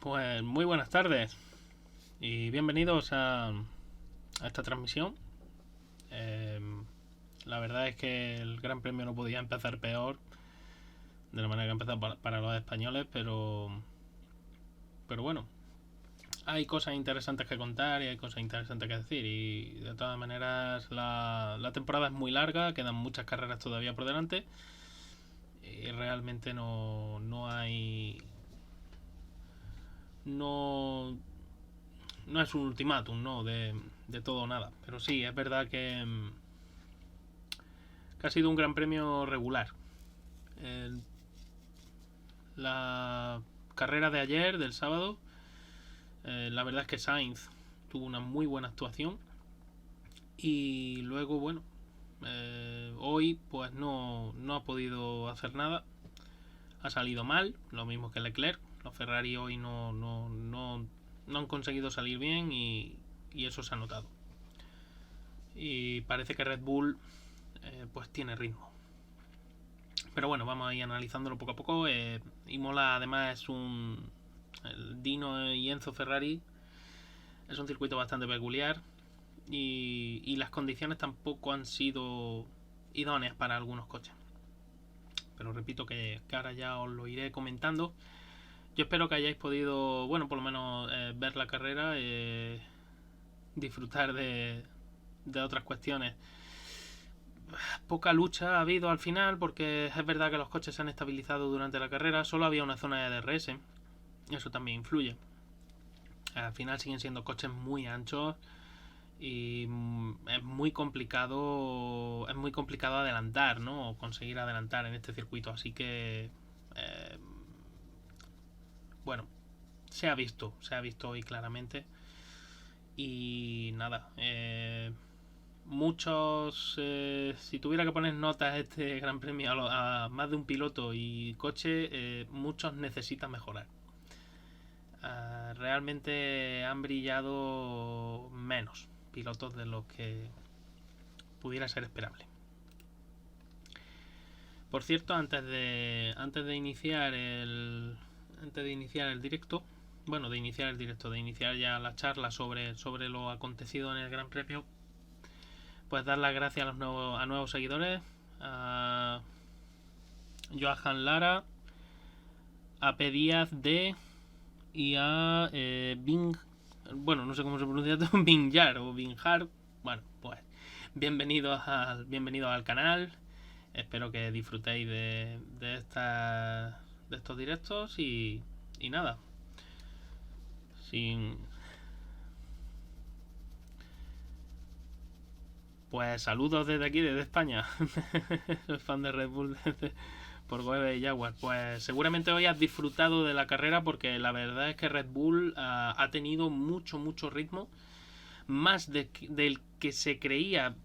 Pues muy buenas tardes y bienvenidos a esta transmisión. Eh, la verdad es que el Gran Premio no podía empezar peor de la manera que ha empezado para los españoles, pero bueno, hay cosas interesantes que contar y hay cosas interesantes que decir. Y de todas maneras, la temporada es muy larga, quedan muchas carreras todavía por delante y realmente no hay. No, no es un ultimátum, ¿no? De todo o nada. Pero sí, es verdad que ha sido un gran premio regular. El- la carrera de ayer, del sábado, la verdad es que Sainz tuvo una muy buena actuación. Y luego, bueno, hoy pues no ha podido hacer nada. Ha salido mal, lo mismo que Leclerc. Los Ferrari hoy no han conseguido salir bien y eso se ha notado. Y parece que Red Bull pues tiene ritmo. Pero bueno, vamos a ir analizándolo poco a poco. Imola además es un. El Dino y Enzo Ferrari es un circuito bastante peculiar y las condiciones tampoco han sido idóneas para algunos coches. Pero repito que ahora ya os lo iré comentando. Yo espero que hayáis podido, bueno, por lo menos ver la carrera, disfrutar de otras cuestiones. Poca lucha ha habido al final porque es verdad que los coches se han estabilizado durante la carrera. Solo había una zona de DRS. Eso también influye. Al final siguen siendo coches muy anchos y es muy complicado adelantar, ¿no? O conseguir adelantar en este circuito. Así que, eh, bueno, se ha visto hoy claramente. Y nada, si tuviera que poner notas a este Gran Premio a más de un piloto y coche, muchos necesitan mejorar. Realmente han brillado menos pilotos de lo que pudiera ser esperable. Por cierto, antes de iniciar el directo, bueno, de iniciar ya la charla sobre lo acontecido en el Gran Premio, pues dar las gracias a nuevos seguidores, a Johan Lara, a P. Díaz D y a Bing, bueno, no sé cómo se pronuncia esto, Binjar o Binjar. Bueno, pues bienvenidos al canal. Espero que disfrutéis de estos directos y nada, sin pues saludos desde aquí, desde España. Soy fan de Red Bull por Goebe y Jaguar. Pues seguramente hoy has disfrutado de la carrera porque la verdad es que Red Bull ha tenido mucho ritmo, más del que se creía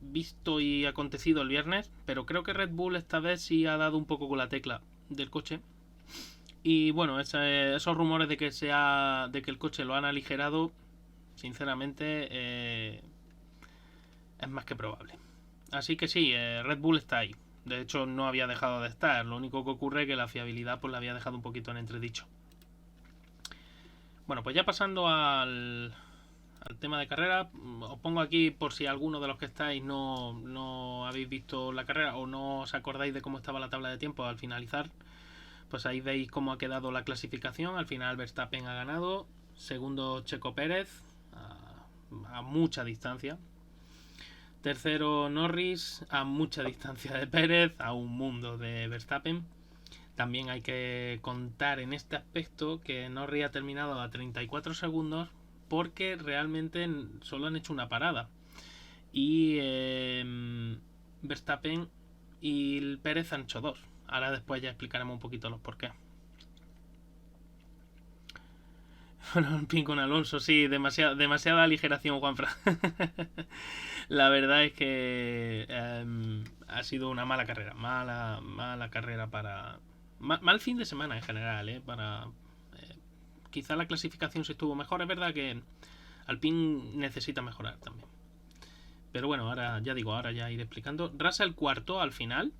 visto y acontecido el viernes, pero creo que Red Bull esta vez sí ha dado un poco con la tecla del coche. Y bueno, esos rumores de que el coche lo han aligerado, sinceramente, es más que probable. Así que sí, Red Bull está ahí. De hecho, no había dejado de estar. Lo único que ocurre es que la fiabilidad pues la había dejado un poquito en entredicho. Bueno, pues ya pasando al tema de carrera, os pongo aquí por si alguno de los que estáis no habéis visto la carrera o no os acordáis de cómo estaba la tabla de tiempo al finalizar. Pues ahí veis cómo ha quedado la clasificación. Al final Verstappen ha ganado. Segundo Checo Pérez, a mucha distancia. Tercero Norris, a mucha distancia de Pérez, a un mundo de Verstappen. También hay que contar en este aspecto que Norris ha terminado a 34 segundos porque realmente solo han hecho una parada. Y Verstappen y Pérez han hecho dos. Ahora después ya explicaremos un poquito los porqués. Bueno, el pin con Alonso, sí, demasiada aligeración, Juanfran. La verdad es que ha sido una mala carrera. Mala carrera para. Mal fin de semana en general, quizá la clasificación se estuvo mejor. Es verdad que Alpine necesita mejorar también. Pero bueno, ahora ya iré explicando. Russell cuarto al final,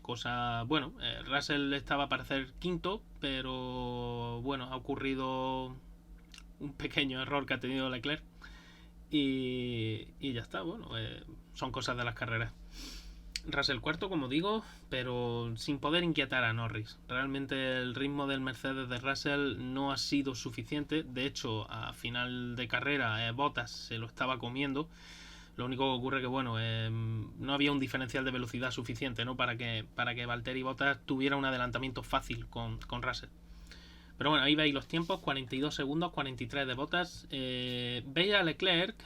Russell estaba para hacer quinto, pero bueno, ha ocurrido un pequeño error que ha tenido Leclerc y ya está. Son cosas de las carreras. Russell cuarto, como digo, pero sin poder inquietar a Norris. Realmente el ritmo del Mercedes de Russell no ha sido suficiente. De hecho, a final de carrera Bottas se lo estaba comiendo. Lo único que ocurre que no había un diferencial de velocidad suficiente, ¿no? para que Valtteri Bottas tuviera un adelantamiento fácil con Russell. Pero bueno, ahí veis los tiempos, 42 segundos, 43 de Bottas. Veis a Leclerc,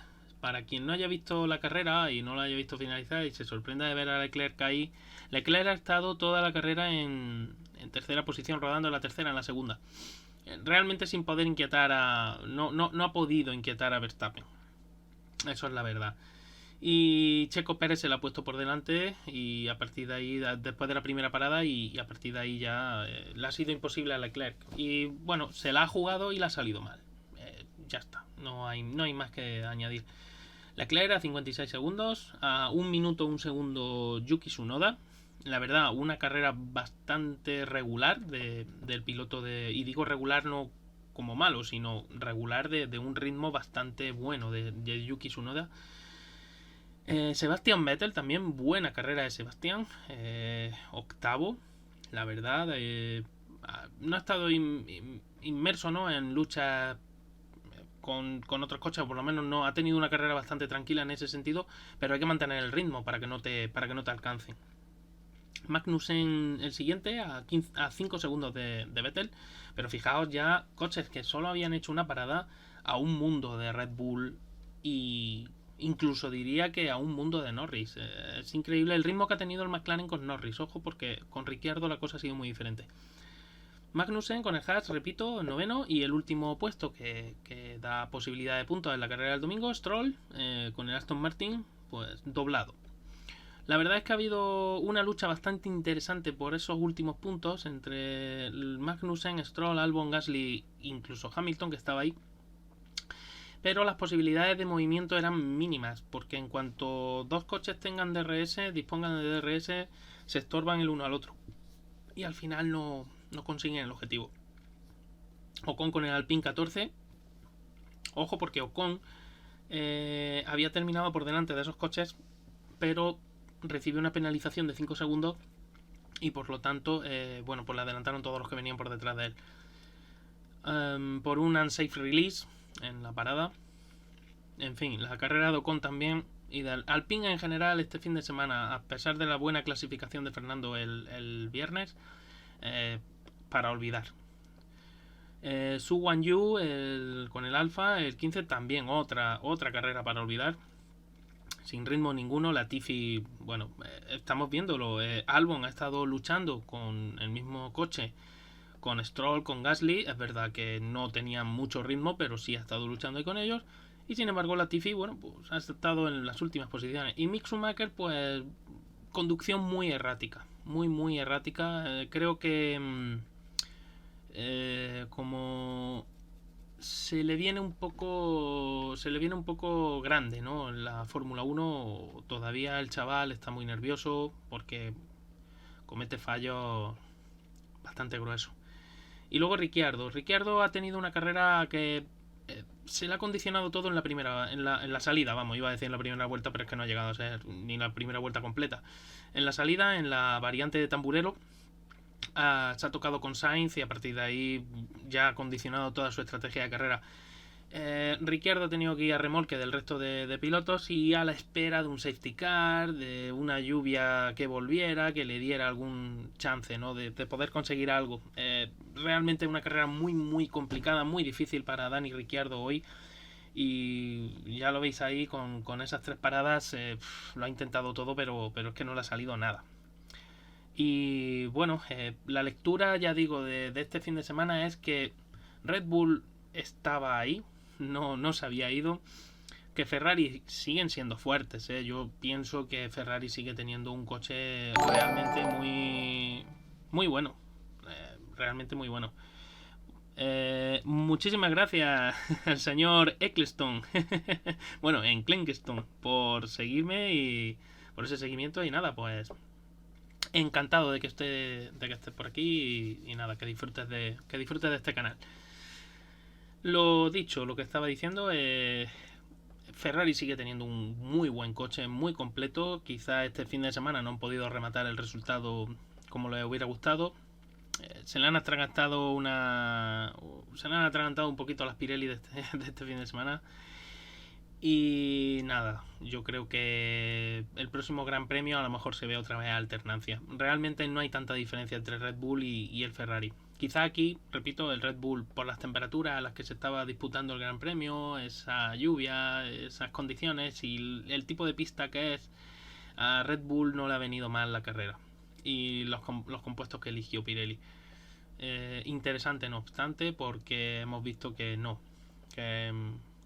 para quien no haya visto la carrera y no la haya visto finalizar y se sorprenda de ver a Leclerc ahí, Leclerc ha estado toda la carrera en tercera posición, rodando en la tercera, en la segunda. Realmente sin poder inquietar no ha podido inquietar a Verstappen. Eso es la verdad. Y Checo Pérez se la ha puesto por delante y a partir de ahí, después de la primera parada, y a partir de ahí ya le ha sido imposible a Leclerc. Y bueno, se la ha jugado y le ha salido mal. Ya está, no hay más que añadir. Leclerc a 56 segundos, a 1 minuto 1 segundo Yuki Tsunoda. La verdad, una carrera bastante regular del piloto y digo regular no como malo, sino regular de un ritmo bastante bueno de Yuki Tsunoda. Sebastian Vettel también, buena carrera de Sebastian, octavo, la verdad. No ha estado inmerso, ¿no?, en lucha con otros coches, por lo menos no ha tenido una carrera bastante tranquila en ese sentido, pero hay que mantener el ritmo para que no te alcancen. Magnussen el siguiente a 5 segundos de Vettel, pero fijaos ya, coches que solo habían hecho una parada a un mundo de Red Bull y incluso diría que a un mundo de Norris. Es increíble el ritmo que ha tenido el McLaren con Norris, ojo, porque con Ricciardo la cosa ha sido muy diferente. Magnussen con el Haas, repito, noveno, y el último puesto que da posibilidad de puntos en la carrera del domingo, Stroll, con el Aston Martin, pues doblado. La verdad es que ha habido una lucha bastante interesante por esos últimos puntos entre Magnussen, Stroll, Albon, Gasly, incluso Hamilton, que estaba ahí. Pero las posibilidades de movimiento eran mínimas, porque en cuanto dos coches tengan DRS, dispongan de DRS, se estorban el uno al otro. Y al final no consiguen el objetivo. Ocon con el Alpine 14. Ojo, porque Ocon había terminado por delante de esos coches, pero recibió una penalización de 5 segundos y por lo tanto, pues le adelantaron todos los que venían por detrás de él. Por un unsafe release en la parada. En fin, la carrera de Ocon también y del Alpine en general este fin de semana, a pesar de la buena clasificación de Fernando el viernes, para olvidar. Su Wan Yu con el Alfa, el 15, también otra carrera para olvidar. Sin ritmo ninguno. Latifi, estamos viéndolo. Albon ha estado luchando con el mismo coche, con Stroll, con Gasly. Es verdad que no tenían mucho ritmo, pero sí ha estado luchando ahí con ellos. Y sin embargo Latifi, ha estado en las últimas posiciones. Y Mick Schumacher, pues conducción muy errática. Muy errática. Creo que como se le viene un poco grande, ¿no? En la Fórmula 1 todavía el chaval está muy nervioso porque comete fallos bastante gruesos. Y luego Ricciardo ha tenido una carrera que se le ha condicionado todo en la salida, iba a decir en la primera vuelta, pero es que no ha llegado a ser ni la primera vuelta completa. En la salida, en la variante de Tamburello, se ha tocado con Sainz y a partir de ahí ya ha condicionado toda su estrategia de carrera. Ricciardo ha tenido que ir a remolque del resto de pilotos y a la espera de un safety car, de una lluvia que volviera, que le diera algún chance, ¿no?, de poder conseguir algo. Realmente una carrera muy complicada, muy difícil para Dani Ricciardo hoy. Y ya lo veis ahí con esas 3 paradas. Lo ha intentado todo, pero es que no le ha salido nada. Y la lectura, ya digo, de este fin de semana es que Red Bull estaba ahí, no se había ido, que Ferrari siguen siendo fuertes. Yo pienso que Ferrari sigue teniendo un coche realmente muy bueno, realmente muy bueno. Muchísimas gracias al señor Eccleston Enclengeston por seguirme y por ese seguimiento. Y nada, pues encantado de que estés por aquí y nada, que disfrutes de este canal. Lo dicho, lo que estaba diciendo, Ferrari sigue teniendo un muy buen coche, muy completo. Quizá este fin de semana no han podido rematar el resultado como les hubiera gustado. Se le han atragantado un poquito a las Pirelli de este fin de semana. Y nada, yo creo que el próximo Gran Premio a lo mejor se ve otra vez alternancia. Realmente no hay tanta diferencia entre Red Bull y el Ferrari. Quizá aquí, repito, el Red Bull, por las temperaturas a las que se estaba disputando el Gran Premio, esa lluvia, esas condiciones y el tipo de pista que es, a Red Bull no le ha venido mal la carrera. Y los compuestos que eligió Pirelli. Interesante, no obstante, porque hemos visto que no. Que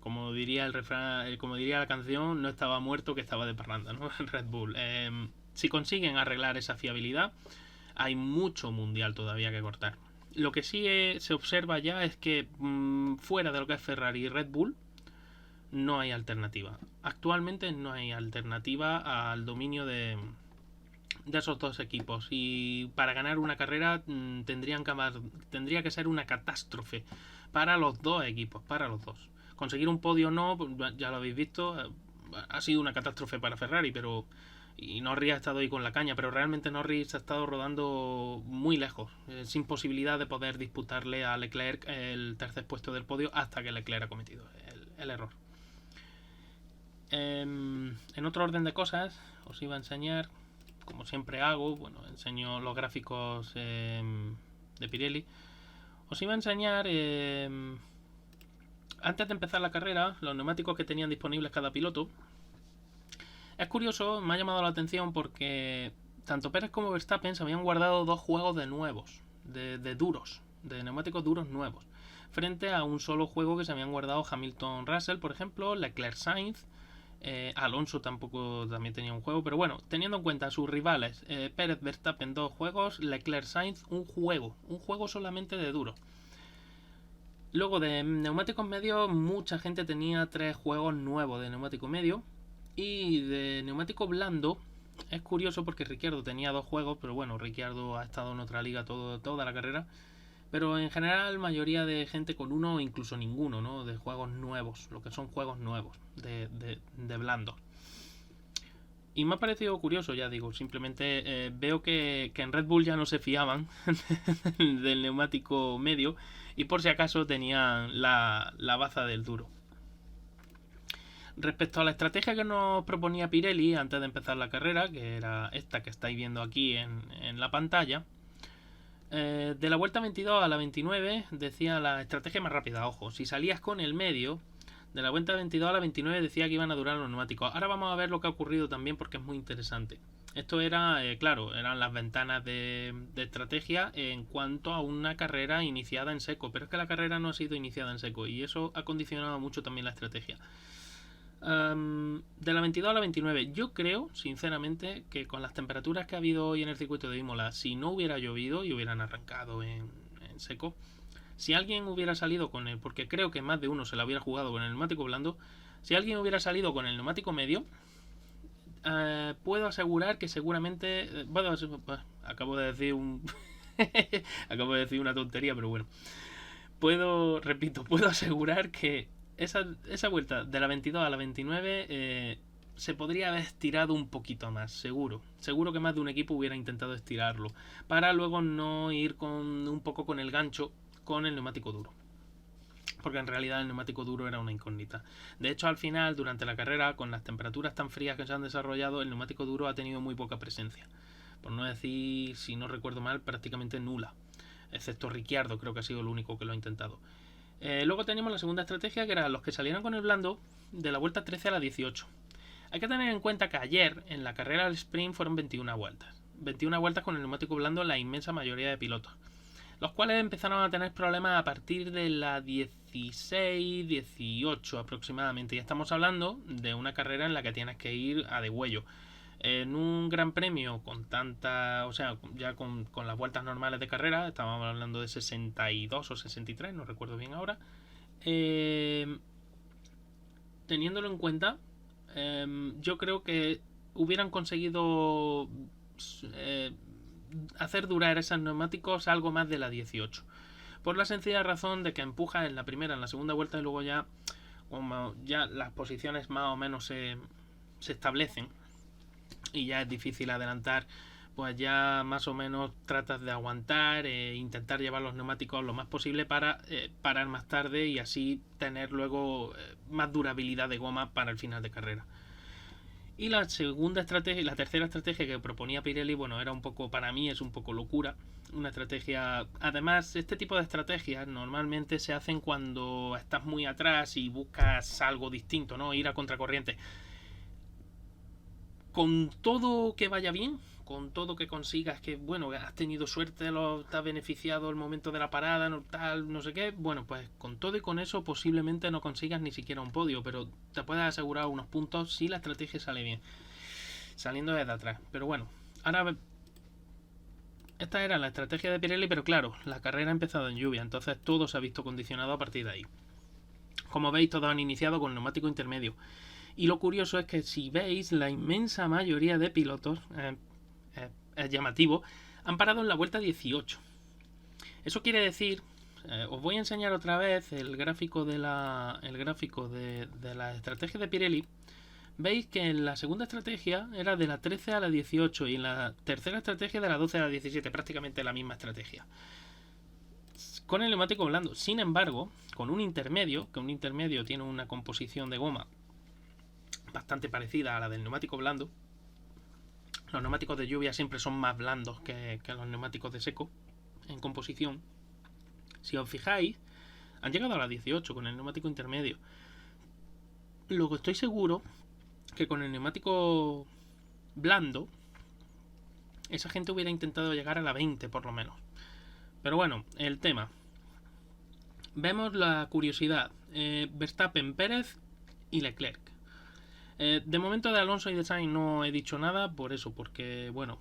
como diría el refrán, como diría la canción, no estaba muerto que estaba de parranda, ¿no? Red Bull. Si consiguen arreglar esa fiabilidad, hay mucho mundial todavía que cortar. Lo que sí se observa ya es que fuera de lo que es Ferrari y Red Bull, no hay alternativa. Actualmente no hay alternativa al dominio de esos dos equipos. Y para ganar una carrera tendría que ser una catástrofe para los dos equipos, para los dos. Conseguir un podio no, ya lo habéis visto, ha sido una catástrofe para Ferrari, pero y Norris ha estado ahí con la caña, pero realmente Norris ha estado rodando muy lejos, sin posibilidad de poder disputarle a Leclerc el tercer puesto del podio hasta que Leclerc ha cometido el error. En otro orden de cosas, os iba a enseñar, como siempre hago, bueno, enseño los gráficos de Pirelli. Os iba a enseñar, antes de empezar la carrera, los neumáticos que tenían disponibles cada piloto. Es curioso, me ha llamado la atención porque tanto Pérez como Verstappen se habían guardado dos juegos de nuevos, de duros, de neumáticos duros nuevos, frente a un solo juego que se habían guardado Hamilton-Russell, por ejemplo, Leclerc-Sainz. Alonso también tenía un juego, pero bueno, teniendo en cuenta sus rivales, Pérez, Verstappen dos juegos, Leclerc, Sainz un juego solamente de duro. Luego de neumáticos medios, mucha gente tenía tres juegos nuevos de neumático medio. Y de neumático blando, es curioso porque Ricciardo tenía dos juegos, pero bueno, Ricciardo ha estado en otra liga toda la carrera. Pero en general, mayoría de gente con uno o incluso ninguno, ¿no? De juegos nuevos, lo que son juegos nuevos, de blando. Y me ha parecido curioso, ya digo, simplemente veo que en Red Bull ya no se fiaban del neumático medio y por si acaso tenían la baza del duro. Respecto a la estrategia que nos proponía Pirelli antes de empezar la carrera, que era esta que estáis viendo aquí en la pantalla, de la vuelta 22 a la 29 decía la estrategia más rápida, ojo, si salías con el medio, de la vuelta 22 a la 29 decía que iban a durar los neumáticos. Ahora vamos a ver lo que ha ocurrido también porque es muy interesante. Esto era, claro, eran las ventanas de estrategia en cuanto a una carrera iniciada en seco, pero es que la carrera no ha sido iniciada en seco y eso ha condicionado mucho también la estrategia. De la 22 a la 29, yo creo, sinceramente, que con las temperaturas que ha habido hoy en el circuito de Imola, si no hubiera llovido y hubieran arrancado en seco, si alguien hubiera salido con el, porque creo que más de uno se la hubiera jugado con el neumático blando, si alguien hubiera salido con el neumático medio, puedo asegurar que seguramente, acabo de decir acabo de decir una tontería, pero bueno, puedo asegurar que esa vuelta de la 22 a la 29 se podría haber estirado un poquito más, seguro. Seguro que más de un equipo hubiera intentado estirarlo, para luego no ir un poco con el gancho con el neumático duro. Porque en realidad el neumático duro era una incógnita. De hecho, al final, durante la carrera, con las temperaturas tan frías que se han desarrollado, el neumático duro ha tenido muy poca presencia. Por no decir, si no recuerdo mal, prácticamente nula. Excepto Ricciardo, creo que ha sido el único que lo ha intentado. Luego tenemos la segunda estrategia, que era los que salieron con el blando de la vuelta 13 a la 18. Hay que tener en cuenta que ayer en la carrera del sprint fueron 21 vueltas. 21 vueltas con el neumático blando en la inmensa mayoría de pilotos, los cuales empezaron a tener problemas a partir de la 16, 18 aproximadamente. Y estamos hablando de una carrera en la que tienes que ir a degüello. En un gran premio con tanta, o sea, ya con las vueltas normales de carrera, estábamos hablando de 62 o 63, no recuerdo bien ahora. Teniéndolo en cuenta, yo creo que hubieran conseguido hacer durar esos neumáticos algo más de la 18. Por la sencilla razón de que empujas en la primera, en la segunda vuelta y luego ya, como ya las posiciones más o menos se establecen y ya es difícil adelantar, pues ya más o menos tratas de aguantar e intentar llevar los neumáticos lo más posible para parar más tarde y así tener luego más durabilidad de goma para el final de carrera. Y la segunda estrategia, la tercera estrategia que proponía Pirelli, bueno, era un poco, para mí es un poco locura. Una estrategia, además, este tipo de estrategias normalmente se hacen cuando estás muy atrás y buscas algo distinto, ¿no? Ir a contracorriente. Con todo que vaya bien, con todo que consigas, que bueno, has tenido suerte, te has beneficiado el momento de la parada, no, tal, no sé qué, bueno, pues con todo y con eso posiblemente no consigas ni siquiera un podio, pero te puedes asegurar unos puntos si la estrategia sale bien, saliendo desde atrás. Pero bueno, ahora esta era la estrategia de Pirelli, pero claro, la carrera ha empezado en lluvia, entonces todo se ha visto condicionado a partir de ahí. Como veis, todos han iniciado con neumático intermedio. Y lo curioso es que si veis, la inmensa mayoría de pilotos, es llamativo, han parado en la vuelta 18. Eso quiere decir, os voy a enseñar otra vez el gráfico de la estrategia de Pirelli. Veis que en la segunda estrategia era de la 13 a la 18 y en la tercera estrategia de la 12 a la 17, prácticamente la misma estrategia. Con el neumático blando. Sin embargo, con un intermedio, que un intermedio tiene una composición de goma bastante parecida a la del neumático blando. Los neumáticos de lluvia siempre son más blandos que los neumáticos de seco en composición. Si os fijáis, han llegado a la 18 con el neumático intermedio. Luego estoy seguro que con el neumático blando esa gente hubiera intentado llegar a la 20 por lo menos. Pero bueno, el tema. Vemos la curiosidad. Verstappen, Pérez y Leclerc. De momento de Alonso y de Sainz no he dicho nada, por eso, porque bueno,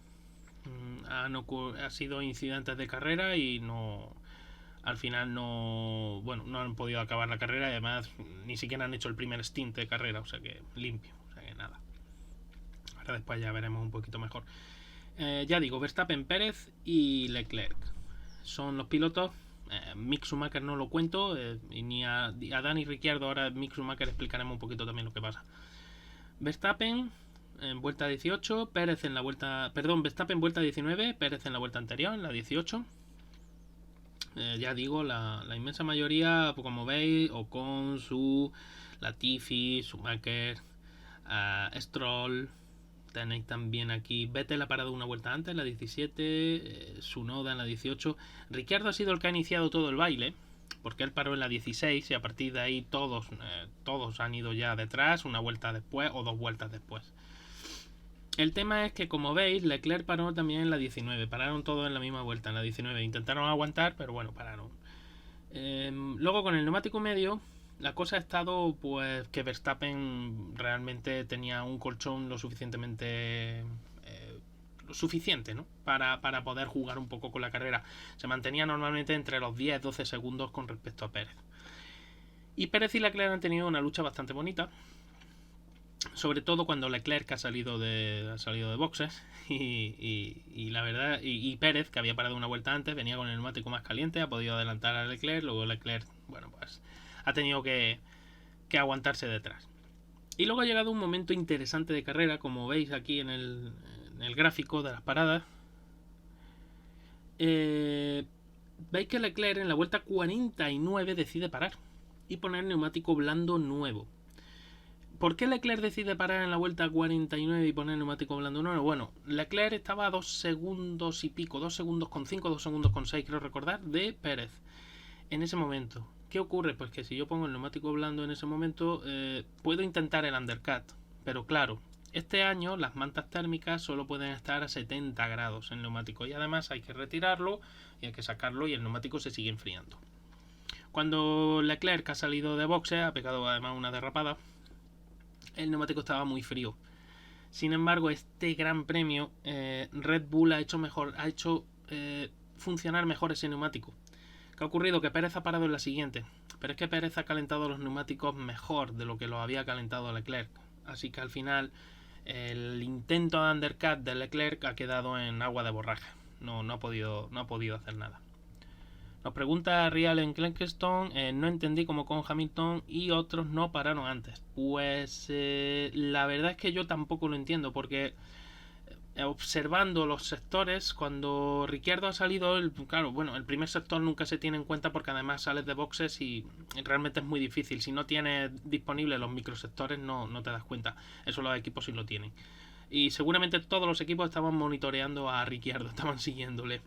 ha sido incidentes de carrera y no, al final no han podido acabar la carrera y además ni siquiera han hecho el primer stint de carrera, o sea que limpio, o sea que nada. Ahora después ya veremos un poquito mejor. Ya digo, Verstappen, Pérez y Leclerc son los pilotos. Mick Schumacher no lo cuento, y ni a Dani Ricciardo. Ahora Mick Schumacher explicaremos un poquito también lo que pasa. Verstappen en vuelta 18, Pérez en la vuelta... Perdón, Verstappen vuelta 19, Pérez en la vuelta anterior, en la 18. Ya digo, la inmensa mayoría, pues como veis, Ocon, Su, Latifi, Schumacher, Stroll, tenéis también aquí, Vettel ha parado una vuelta antes, en la 17, Tsunoda en la 18. Ricciardo ha sido el que ha iniciado todo el baile, porque él paró en la 16 y a partir de ahí todos han ido ya detrás, una vuelta después o dos vueltas después. El tema es que, como veis, Leclerc paró también en la 19, pararon todos en la misma vuelta, en la 19, intentaron aguantar, pero bueno, pararon. Luego con el neumático medio, la cosa ha estado pues que Verstappen realmente tenía un colchón lo suficientemente... suficiente, ¿no? Para poder jugar un poco con la carrera. Se mantenía normalmente entre los 10-12 segundos con respecto a Pérez. Y Pérez y Leclerc han tenido una lucha bastante bonita, sobre todo cuando Leclerc ha salido de boxes y la verdad, y Pérez, que había parado una vuelta antes, venía con el neumático más caliente, ha podido adelantar a Leclerc. Luego Leclerc, bueno, pues ha tenido que aguantarse detrás. Y luego ha llegado un momento interesante de carrera, como veis aquí en el gráfico de las paradas. Veis que Leclerc en la vuelta 49 decide parar y poner neumático blando nuevo. ¿Por qué Leclerc decide parar en la vuelta 49 y poner neumático blando nuevo? Bueno, Leclerc estaba a 2 segundos y pico, 2 segundos con 5, 2 segundos con 6, creo recordar, de Pérez en ese momento. ¿Qué ocurre? Pues que si yo pongo el neumático blando en ese momento, puedo intentar el undercut, pero claro, este año las mantas térmicas solo pueden estar a 70 grados en el neumático y además hay que retirarlo y hay que sacarlo y el neumático se sigue enfriando. Cuando Leclerc ha salido de boxe, ha pegado además una derrapada, el neumático estaba muy frío. Sin embargo, este gran premio, Red Bull ha hecho funcionar mejor ese neumático. ¿Qué ha ocurrido? Que Pérez ha parado en la siguiente, pero es que Pérez ha calentado los neumáticos mejor de lo que lo había calentado Leclerc. Así que al final el intento de undercut de Leclerc ha quedado en agua de borraja. no ha podido hacer nada. Nos pregunta Real en Clenkstone, no entendí cómo con Hamilton y otros no pararon antes. Pues la verdad es que yo tampoco lo entiendo, porque observando los sectores, cuando Ricciardo ha salido, el primer sector nunca se tiene en cuenta porque además sales de boxes y realmente es muy difícil. Si no tienes disponibles los microsectores no te das cuenta. Eso los equipos sí lo tienen. Y seguramente todos los equipos estaban monitoreando a Ricciardo, estaban siguiéndole.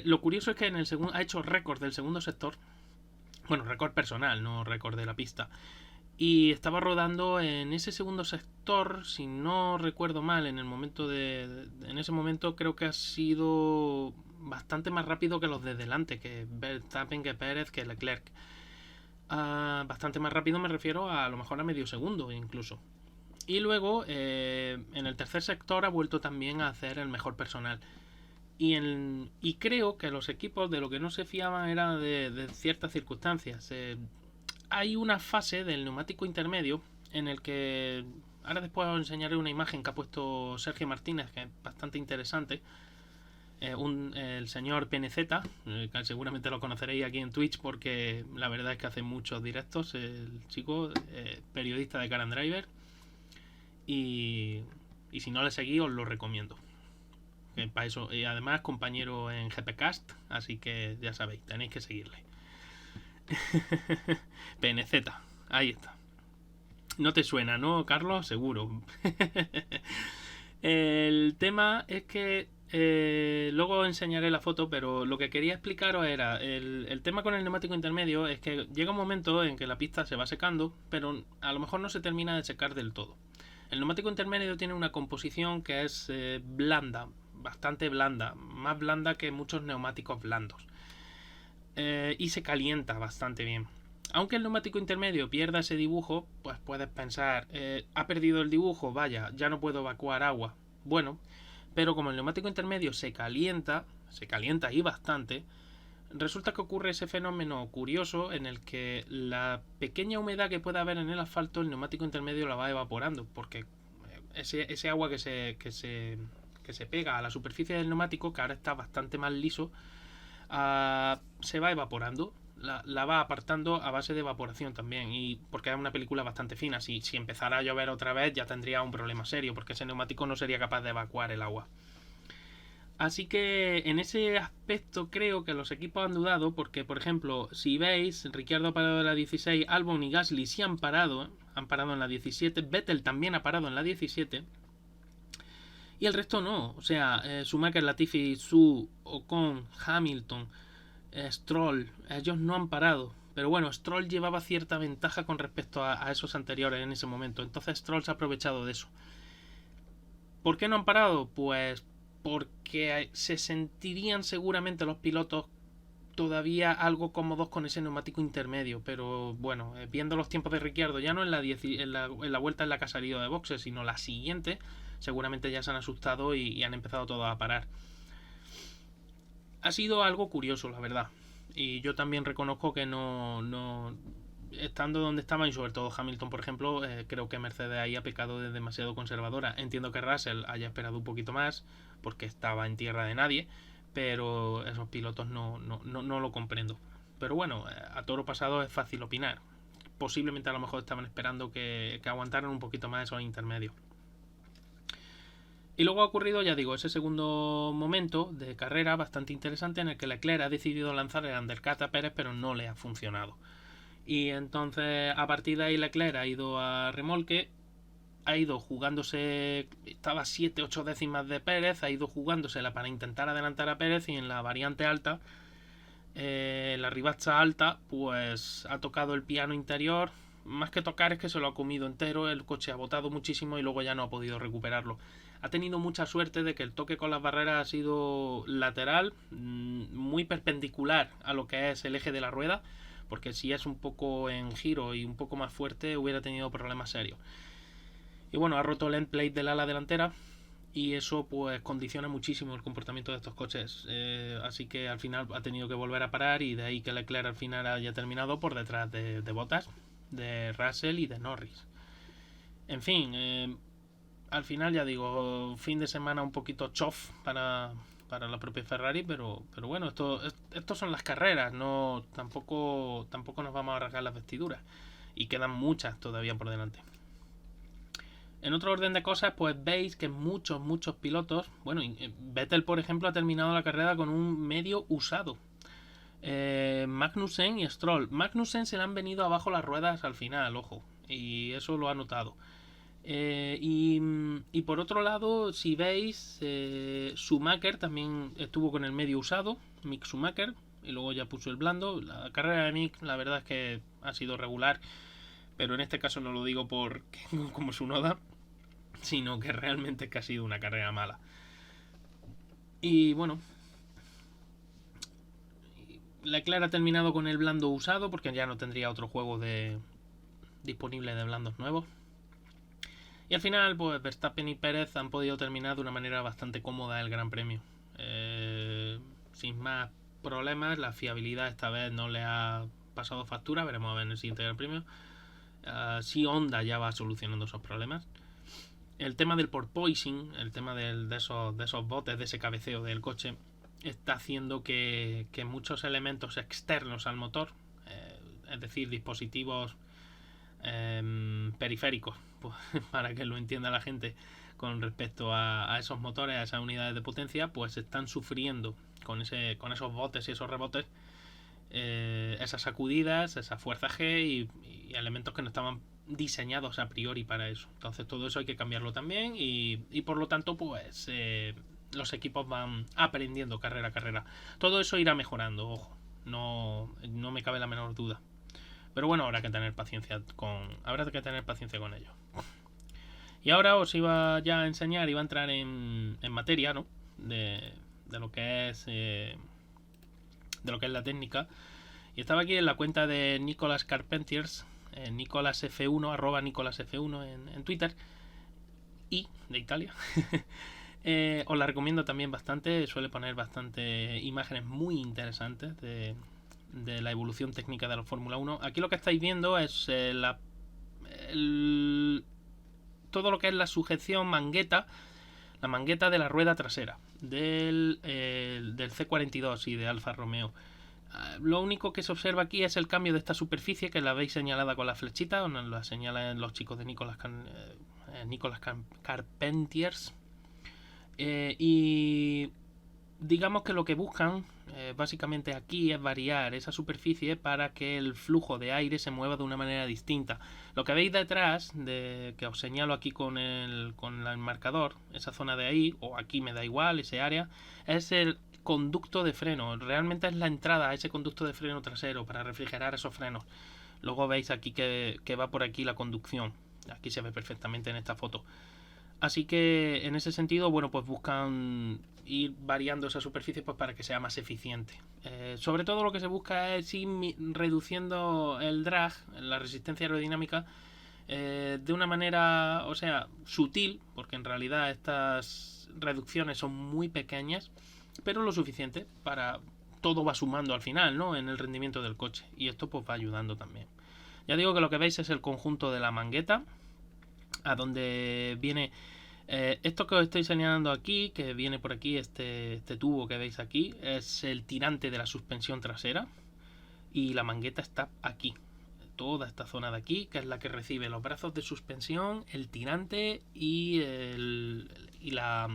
Lo curioso es que en el segundo ha hecho récord del segundo sector. Bueno, récord personal, no récord de la pista. Y estaba rodando en ese segundo sector, si no recuerdo mal, en ese momento creo que ha sido bastante más rápido que los de delante, que Verstappen, que Pérez, que Leclerc. Bastante más rápido me refiero a lo mejor a medio segundo incluso. Y luego en el tercer sector ha vuelto también a hacer el mejor personal. Y creo que los equipos de lo que no se fiaban era de ciertas circunstancias. Hay una fase del neumático intermedio en el que ahora después os enseñaré una imagen que ha puesto Sergio Martínez, que es bastante interesante. El señor PNZ, que seguramente lo conoceréis aquí en Twitch porque la verdad es que hace muchos directos. El chico, periodista de Car and Driver. Y si no le seguís, os lo recomiendo. Para eso, y además compañero en GPcast, así que ya sabéis, tenéis que seguirle. PNZ, ahí está. No te suena, ¿no, Carlos? Seguro. El tema es que luego enseñaré la foto, pero lo que quería explicaros era el tema con el neumático intermedio es que llega un momento en que la pista se va secando, pero a lo mejor no se termina de secar del todo. El neumático intermedio tiene una composición que es blanda, bastante blanda, más blanda que muchos neumáticos blandos. Y se calienta bastante bien. Aunque el neumático intermedio pierda ese dibujo, pues puedes pensar, ha perdido el dibujo, vaya, ya no puedo evacuar agua. Bueno, pero como el neumático intermedio se calienta y bastante, resulta que ocurre ese fenómeno curioso en el que la pequeña humedad que pueda haber en el asfalto, el neumático intermedio la va evaporando, porque ese agua que se pega a la superficie del neumático, que ahora está bastante más liso, se va evaporando, la va apartando a base de evaporación también, y porque es una película bastante fina. Si empezara a llover otra vez ya tendría un problema serio, porque ese neumático no sería capaz de evacuar el agua. Así que en ese aspecto creo que los equipos han dudado, porque por ejemplo, si veis, Ricciardo ha parado en la 16, Albon y Gasly sí han parado en la 17, Vettel también ha parado en la 17, y el resto no. O sea, Schumacher, Latifi, Su, Ocon, Hamilton, Stroll, ellos no han parado. Pero bueno, Stroll llevaba cierta ventaja con respecto a esos anteriores en ese momento, entonces Stroll se ha aprovechado de eso. ¿Por qué no han parado? Pues porque se sentirían seguramente los pilotos todavía algo cómodos con ese neumático intermedio, pero bueno, viendo los tiempos de Ricciardo, ya no en la vuelta en la que ha salido de boxes, sino la siguiente, seguramente ya se han asustado y han empezado todos a parar. Ha sido algo curioso, la verdad, y yo también reconozco que no estando donde estaban, y sobre todo Hamilton, por ejemplo, creo que Mercedes ahí ha pecado de demasiado conservadora. Entiendo que Russell haya esperado un poquito más porque estaba en tierra de nadie, pero esos pilotos no lo comprendo. Pero bueno, a toro pasado es fácil opinar. Posiblemente a lo mejor estaban esperando que aguantaran un poquito más esos intermedios. Y luego ha ocurrido, ya digo, ese segundo momento de carrera bastante interesante en el que Leclerc ha decidido lanzar el undercut a Pérez, pero no le ha funcionado. Y entonces a partir de ahí Leclerc ha ido a remolque, ha ido jugándose, estaba 7-8 décimas de Pérez, ha ido jugándosela para intentar adelantar a Pérez, y en la variante alta, la ribacha alta, pues ha tocado el piano interior. Más que tocar es que se lo ha comido entero, el coche ha botado muchísimo y luego ya no ha podido recuperarlo. Ha tenido mucha suerte de que el toque con las barreras ha sido lateral, muy perpendicular a lo que es el eje de la rueda, porque si es un poco en giro y un poco más fuerte hubiera tenido problemas serios. Y bueno, ha roto el end plate del ala delantera y eso pues condiciona muchísimo el comportamiento de estos coches. Así que al final ha tenido que volver a parar, y de ahí que Leclerc al final haya terminado por detrás de Bottas, de Russell y de Norris. En fin, al final ya digo, fin de semana un poquito chof para para la propia Ferrari, pero bueno, esto son las carreras, no tampoco nos vamos a rasgar las vestiduras y quedan muchas todavía por delante. En otro orden de cosas, pues veis que muchos pilotos, bueno, Vettel por ejemplo ha terminado la carrera con un medio usado. Magnussen y Stroll. Magnussen se le han venido abajo las ruedas al final, ojo, y eso lo ha notado. Y por otro lado, si veis, Schumacher también estuvo con el medio usado, Mick Schumacher, y luego ya puso el blando. La carrera de Mick, la verdad es que ha sido regular, pero en este caso no lo digo por como su noda, sino que realmente es que ha sido una carrera mala. Y bueno, Leclerc ha terminado con el blando usado porque ya no tendría otro juego disponible de blandos nuevos. Y al final, pues Verstappen y Pérez han podido terminar de una manera bastante cómoda el Gran Premio. Sin más problemas, la fiabilidad esta vez no le ha pasado factura, veremos a ver en el siguiente Gran Premio. Sí, Honda ya va solucionando esos problemas. El tema del porpoising, el tema de esos botes, de ese cabeceo del coche, está haciendo que muchos elementos externos al motor, es decir, dispositivos periféricos, pues, para que lo entienda la gente, con respecto a esos motores, a esas unidades de potencia, pues están sufriendo con esos botes y esos rebotes, esas sacudidas, esa fuerza G y elementos que no estaban diseñados a priori para eso. Entonces todo eso hay que cambiarlo también y por lo tanto pues los equipos van aprendiendo carrera a carrera. Todo eso irá mejorando, ojo, no me cabe la menor duda. Pero bueno, habrá que tener paciencia con ello. Y ahora os iba ya a enseñar, iba a entrar en materia, ¿no? De lo que es la técnica. Y estaba aquí en la cuenta de Nicolas Carpentiers, NicolasF1, arroba NicolasF1 en Twitter, y de Italia. Os la recomiendo también bastante, suele poner bastante imágenes muy interesantes de la evolución técnica de la Fórmula 1. Aquí lo que estáis viendo es todo lo que es la sujeción mangueta, la mangueta de la rueda trasera del C42 y de Alfa Romeo. Lo único que se observa aquí es el cambio de esta superficie, que la veis señalada con la flechita, o nos la señalan los chicos de Nicolas Carpentiers. Y digamos que lo que buscan básicamente aquí es variar esa superficie para que el flujo de aire se mueva de una manera distinta. Lo que veis detrás, que os señalo aquí con el marcador, esa zona de ahí, o aquí me da igual, ese área, es el conducto de freno. Realmente es la entrada a ese conducto de freno trasero para refrigerar esos frenos. Luego veis aquí que va por aquí la conducción. Aquí se ve perfectamente en esta foto. Así que en ese sentido, bueno, pues buscan ir variando esa superficie pues para que sea más eficiente. Sobre todo lo que se busca es ir reduciendo el drag, la resistencia aerodinámica, de una manera, o sea, sutil, porque en realidad estas reducciones son muy pequeñas, pero lo suficiente para todo va sumando al final, ¿no? En el rendimiento del coche, y esto pues va ayudando también. Ya digo que lo que veis es el conjunto de la mangueta, a donde viene esto que os estoy señalando aquí, que viene por aquí, este tubo que veis aquí, es el tirante de la suspensión trasera, y la mangueta está aquí, toda esta zona de aquí, que es la que recibe los brazos de suspensión, el tirante y la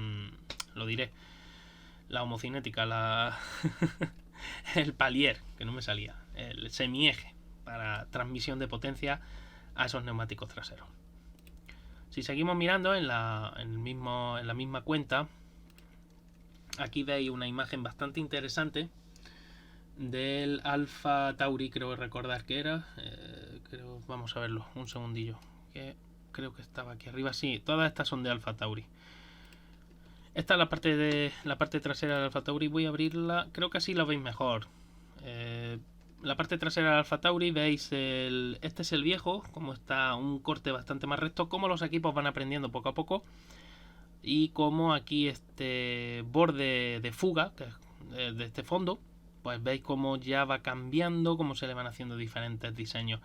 homocinética, el palier, que no me salía, el semieje para transmisión de potencia a esos neumáticos traseros. Si seguimos mirando en la misma cuenta, aquí veis una imagen bastante interesante del Alfa Tauri, creo recordar que era. Vamos a verlo, un segundillo, que creo que estaba aquí arriba. Sí, todas estas son de Alfa Tauri. Esta es la parte trasera del Alfa Tauri. Voy a abrirla, creo que así la veis mejor. La parte trasera del Alfa Tauri, veis este es el viejo, como está un corte bastante más recto, como los equipos van aprendiendo poco a poco, y como aquí este borde de fuga, que es de este fondo, pues veis cómo ya va cambiando, cómo se le van haciendo diferentes diseños.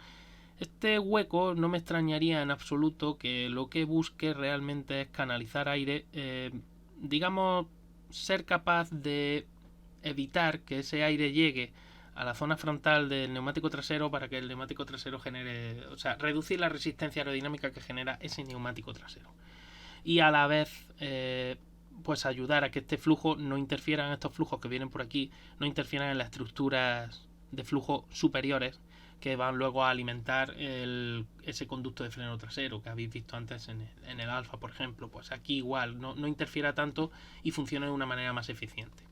Este hueco no me extrañaría en absoluto que lo que busque realmente es canalizar aire, digamos, ser capaz de evitar que ese aire llegue a la zona frontal del neumático trasero para que el neumático trasero genere, o sea, reducir la resistencia aerodinámica que genera ese neumático trasero. Y a la vez, pues ayudar a que este flujo no interfiera en estos flujos que vienen por aquí, no interfieran en las estructuras de flujo superiores que van luego a alimentar ese conducto de freno trasero que habéis visto antes en el Alfa, por ejemplo. Pues aquí igual, no interfiera tanto y funciona de una manera más eficiente.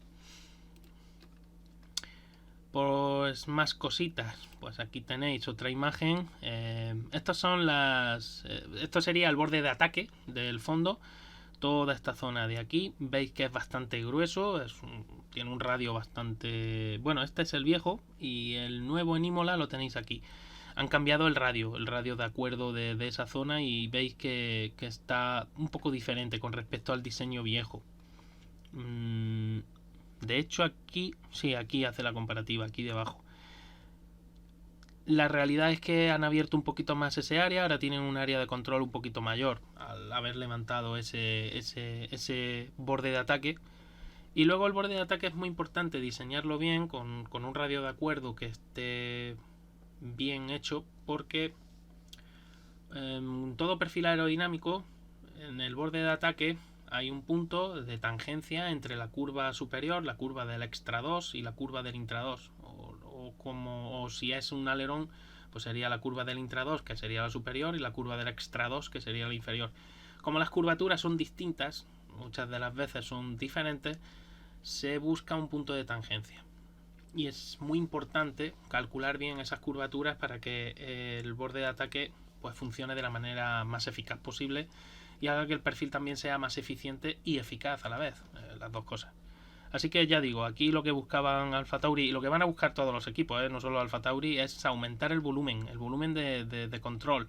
Pues más cositas. Pues aquí tenéis otra imagen. Estas son esto sería el borde de ataque del fondo. Toda esta zona de aquí. Veis que es bastante grueso. Tiene un radio bastante... Bueno, este es el viejo. Y el nuevo en Imola lo tenéis aquí. Han cambiado el radio de acuerdo de esa zona. Y veis que está un poco diferente con respecto al diseño viejo. De hecho aquí, sí, aquí hace la comparativa, aquí debajo. La realidad es que han abierto un poquito más ese área, ahora tienen un área de control un poquito mayor al haber levantado ese borde de ataque. Y luego el borde de ataque es muy importante diseñarlo bien, con un radio de acuerdo que esté bien hecho, porque en todo perfil aerodinámico, en el borde de ataque hay un punto de tangencia entre la curva superior, la curva del extra 2 y la curva del intra 2. O si es un alerón, pues sería la curva del intra 2, que sería la superior, y la curva del extra 2, que sería la inferior. Como las curvaturas son distintas, muchas de las veces son diferentes, se busca un punto de tangencia. Y es muy importante calcular bien esas curvaturas para que el borde de ataque pues funcione de la manera más eficaz posible y haga que el perfil también sea más eficiente y eficaz a la vez, las dos cosas. Así que ya digo, aquí lo que buscaban Alfa Tauri y lo que van a buscar todos los equipos, no solo Alfa Tauri, es aumentar el volumen de control.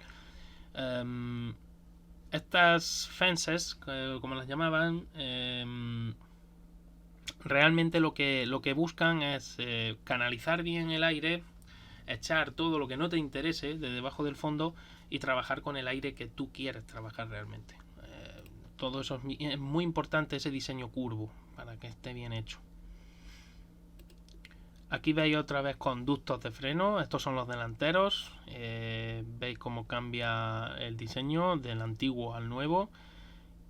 Estas fences, como las llamaban, realmente lo que buscan es canalizar bien el aire, echar todo lo que no te interese de debajo del fondo y trabajar con el aire que tú quieres trabajar realmente. Todo eso es muy importante, ese diseño curvo, para que esté bien hecho. Aquí veis otra vez conductos de freno, estos son los delanteros. Veis cómo cambia el diseño del antiguo al nuevo.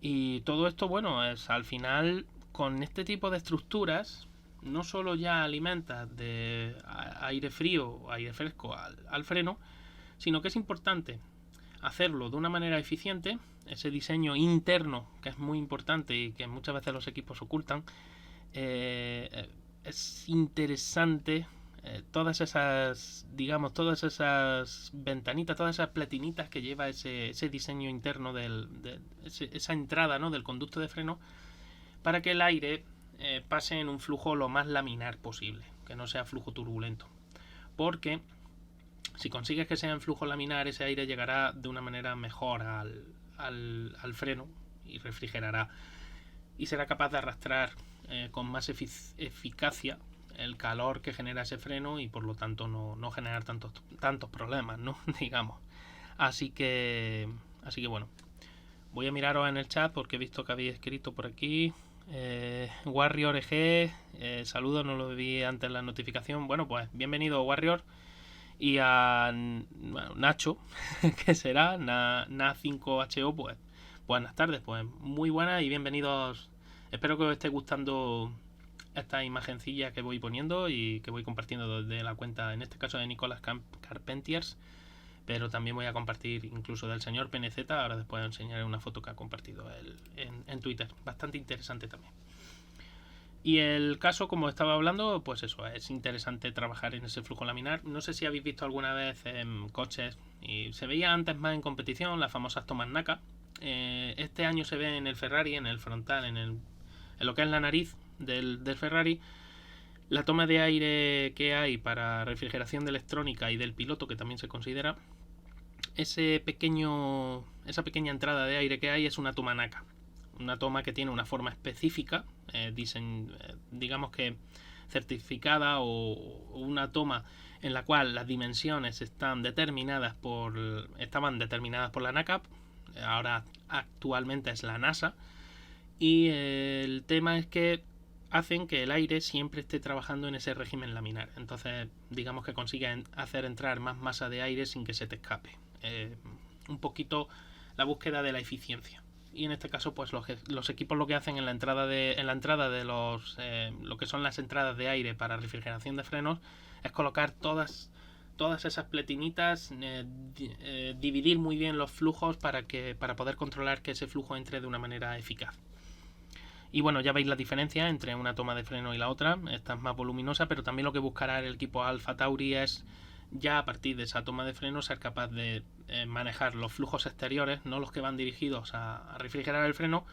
Y todo esto, bueno, es al final, con este tipo de estructuras, no solo ya alimentas de aire frío o aire fresco al freno, sino que es importante hacerlo de una manera eficiente, ese diseño interno que es muy importante y que muchas veces los equipos ocultan. Es interesante todas esas ventanitas, todas esas platinitas que lleva ese diseño interno esa entrada, ¿no?, del conducto de freno, para que el aire pase en un flujo lo más laminar posible, que no sea flujo turbulento, porque si consigues que sea en flujo laminar, ese aire llegará de una manera mejor al freno y refrigerará y será capaz de arrastrar con más eficacia el calor que genera ese freno y por lo tanto no generar tantos problemas, ¿no? Digamos. Así que bueno, voy a miraros en el chat porque he visto que habéis escrito por aquí. Warrior EG, saludos, no lo vi antes en la notificación. Bueno, pues bienvenido, Warrior. Y a Nacho, que será Na5HO, pues buenas tardes, pues muy buenas y bienvenidos. Espero que os esté gustando estas imagencillas que voy poniendo y que voy compartiendo desde la cuenta, en este caso de Nicolas Carpentiers, pero también voy a compartir incluso del señor PNZ. Ahora después enseñaré una foto que ha compartido él en Twitter, bastante interesante también. Y el caso, como estaba hablando, pues eso, es interesante trabajar en ese flujo laminar. No sé si habéis visto alguna vez en coches, y se veía antes más en competición, las famosas tomas NACA. Este año se ve en el Ferrari, en el frontal, en lo que es la nariz del Ferrari, la toma de aire que hay para refrigeración de electrónica y del piloto, que también se considera. Esa pequeña entrada de aire que hay es una toma NACA. Una toma que tiene una forma específica, digamos que certificada, o una toma en la cual las dimensiones estaban determinadas por la NACAP, ahora actualmente es la NASA, y el tema es que hacen que el aire siempre esté trabajando en ese régimen laminar. Entonces, digamos que consigue hacer entrar más masa de aire sin que se te escape. Un poquito la búsqueda de la eficiencia. Y en este caso, pues los equipos lo que hacen en la entrada de los lo que son las entradas de aire para refrigeración de frenos es colocar todas esas pletinitas, dividir muy bien los flujos para poder controlar que ese flujo entre de una manera eficaz. Y bueno, ya veis la diferencia entre una toma de freno y la otra. Esta es más voluminosa, pero también lo que buscará el equipo Alfa Tauri es ya a partir de esa toma de freno ser capaz de manejar los flujos exteriores, no los que van dirigidos a refrigerar el freno,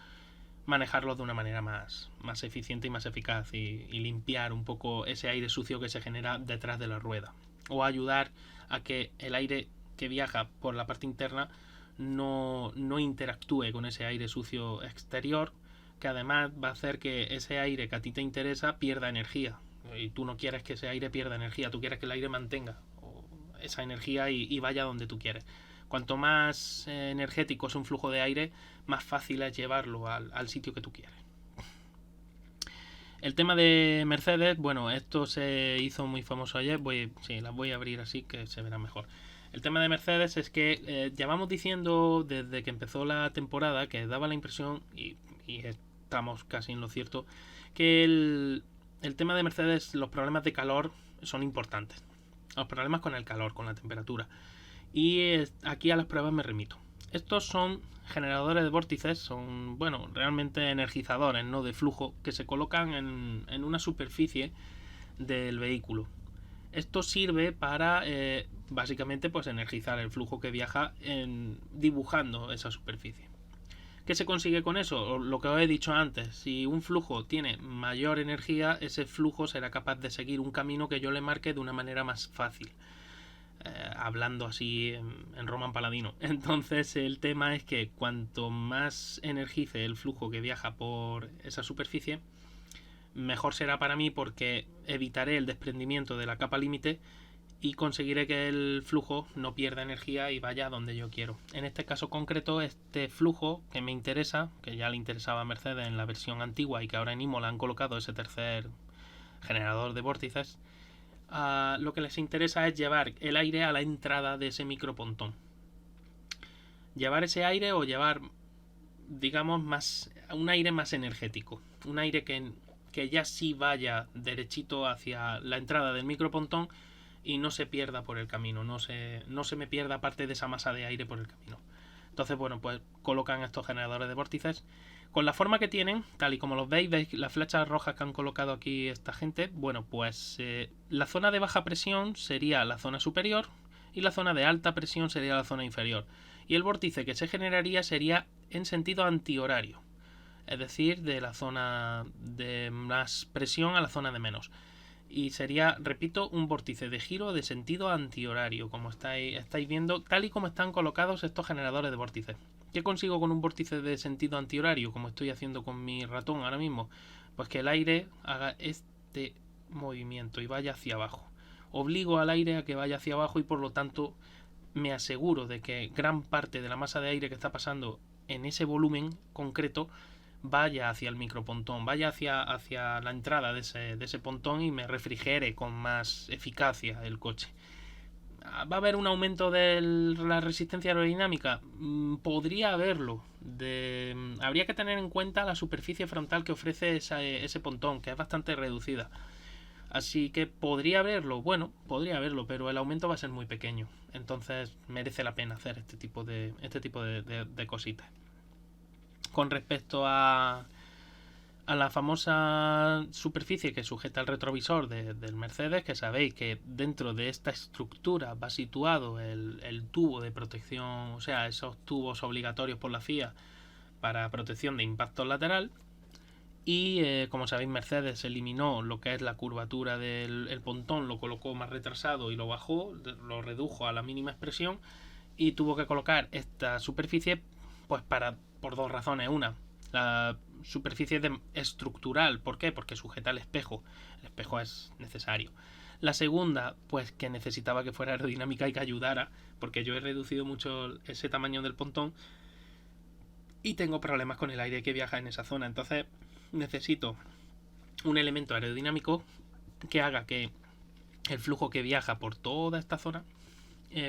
manejarlos de una manera más eficiente y más eficaz y limpiar un poco ese aire sucio que se genera detrás de la rueda, o ayudar a que el aire que viaja por la parte interna no interactúe con ese aire sucio exterior, que además va a hacer que ese aire que a ti te interesa pierda energía, y tú no quieres que ese aire pierda energía, tú quieres que el aire mantenga esa energía y vaya donde tú quieres. Cuanto más energético es un flujo de aire, más fácil es llevarlo al sitio que tú quieres. El tema de Mercedes, bueno, esto se hizo muy famoso ayer. Las voy a abrir así que se verá mejor. El tema de Mercedes es que llevamos diciendo desde que empezó la temporada que daba la impresión, y estamos casi en lo cierto, que el tema de Mercedes, los problemas de calor son importantes. Los problemas con el calor, con la temperatura. Y aquí a las pruebas me remito. Estos son generadores de vórtices, son, bueno, realmente energizadores, ¿no?, de flujo, que se colocan en una superficie del vehículo. Esto sirve para básicamente pues energizar el flujo que viaja dibujando esa superficie. ¿Qué se consigue con eso? Lo que os he dicho antes, si un flujo tiene mayor energía, ese flujo será capaz de seguir un camino que yo le marque de una manera más fácil. Hablando así en román paladino. Entonces el tema es que cuanto más energice el flujo que viaja por esa superficie, mejor será para mí, porque evitaré el desprendimiento de la capa límite y conseguiré que el flujo no pierda energía y vaya donde yo quiero. En este caso concreto, este flujo que me interesa, que ya le interesaba a Mercedes en la versión antigua y que ahora en Imola han colocado ese tercer generador de vórtices, lo que les interesa es llevar el aire a la entrada de ese micropontón. Llevar ese aire, o llevar, digamos, un aire más energético. Un aire que ya sí vaya derechito hacia la entrada del micropontón y no se pierda por el camino. No se me pierda parte de esa masa de aire por el camino. Entonces, bueno, pues colocan estos generadores de vórtices. Con la forma que tienen, tal y como los veis las flechas rojas que han colocado aquí esta gente. Bueno, pues la zona de baja presión sería la zona superior y la zona de alta presión sería la zona inferior. Y el vórtice que se generaría sería en sentido antihorario, es decir, de la zona de más presión a la zona de menos. Y sería, repito, un vórtice de giro de sentido antihorario, como estáis viendo, tal y como están colocados estos generadores de vórtices. ¿Qué consigo con un vórtice de sentido antihorario, como estoy haciendo con mi ratón ahora mismo? Pues que el aire haga este movimiento y vaya hacia abajo. Obligo al aire a que vaya hacia abajo y por lo tanto me aseguro de que gran parte de la masa de aire que está pasando en ese volumen concreto vaya hacia el micropontón, vaya hacia la entrada de ese pontón y me refrigere con más eficacia el coche. ¿Va a haber un aumento de la resistencia aerodinámica? Podría haberlo. Habría que tener en cuenta la superficie frontal que ofrece ese pontón, que es bastante reducida. Así que podría haberlo, podría haberlo, pero el aumento va a ser muy pequeño. Entonces merece la pena hacer este tipo de cositas. Con respecto a la famosa superficie que sujeta el retrovisor del Mercedes, que sabéis que dentro de esta estructura va situado el tubo de protección, o sea, esos tubos obligatorios por la FIA para protección de impacto lateral. Y como sabéis, Mercedes eliminó lo que es la curvatura del pontón, lo colocó más retrasado y lo bajó, lo redujo a la mínima expresión, y tuvo que colocar esta superficie pues por dos razones. Una, la superficie estructural. ¿Por qué? Porque sujeta el espejo. El espejo es necesario. La segunda, pues que necesitaba que fuera aerodinámica y que ayudara, porque yo he reducido mucho ese tamaño del pontón y tengo problemas con el aire que viaja en esa zona. Entonces necesito un elemento aerodinámico que haga que el flujo que viaja por toda esta zona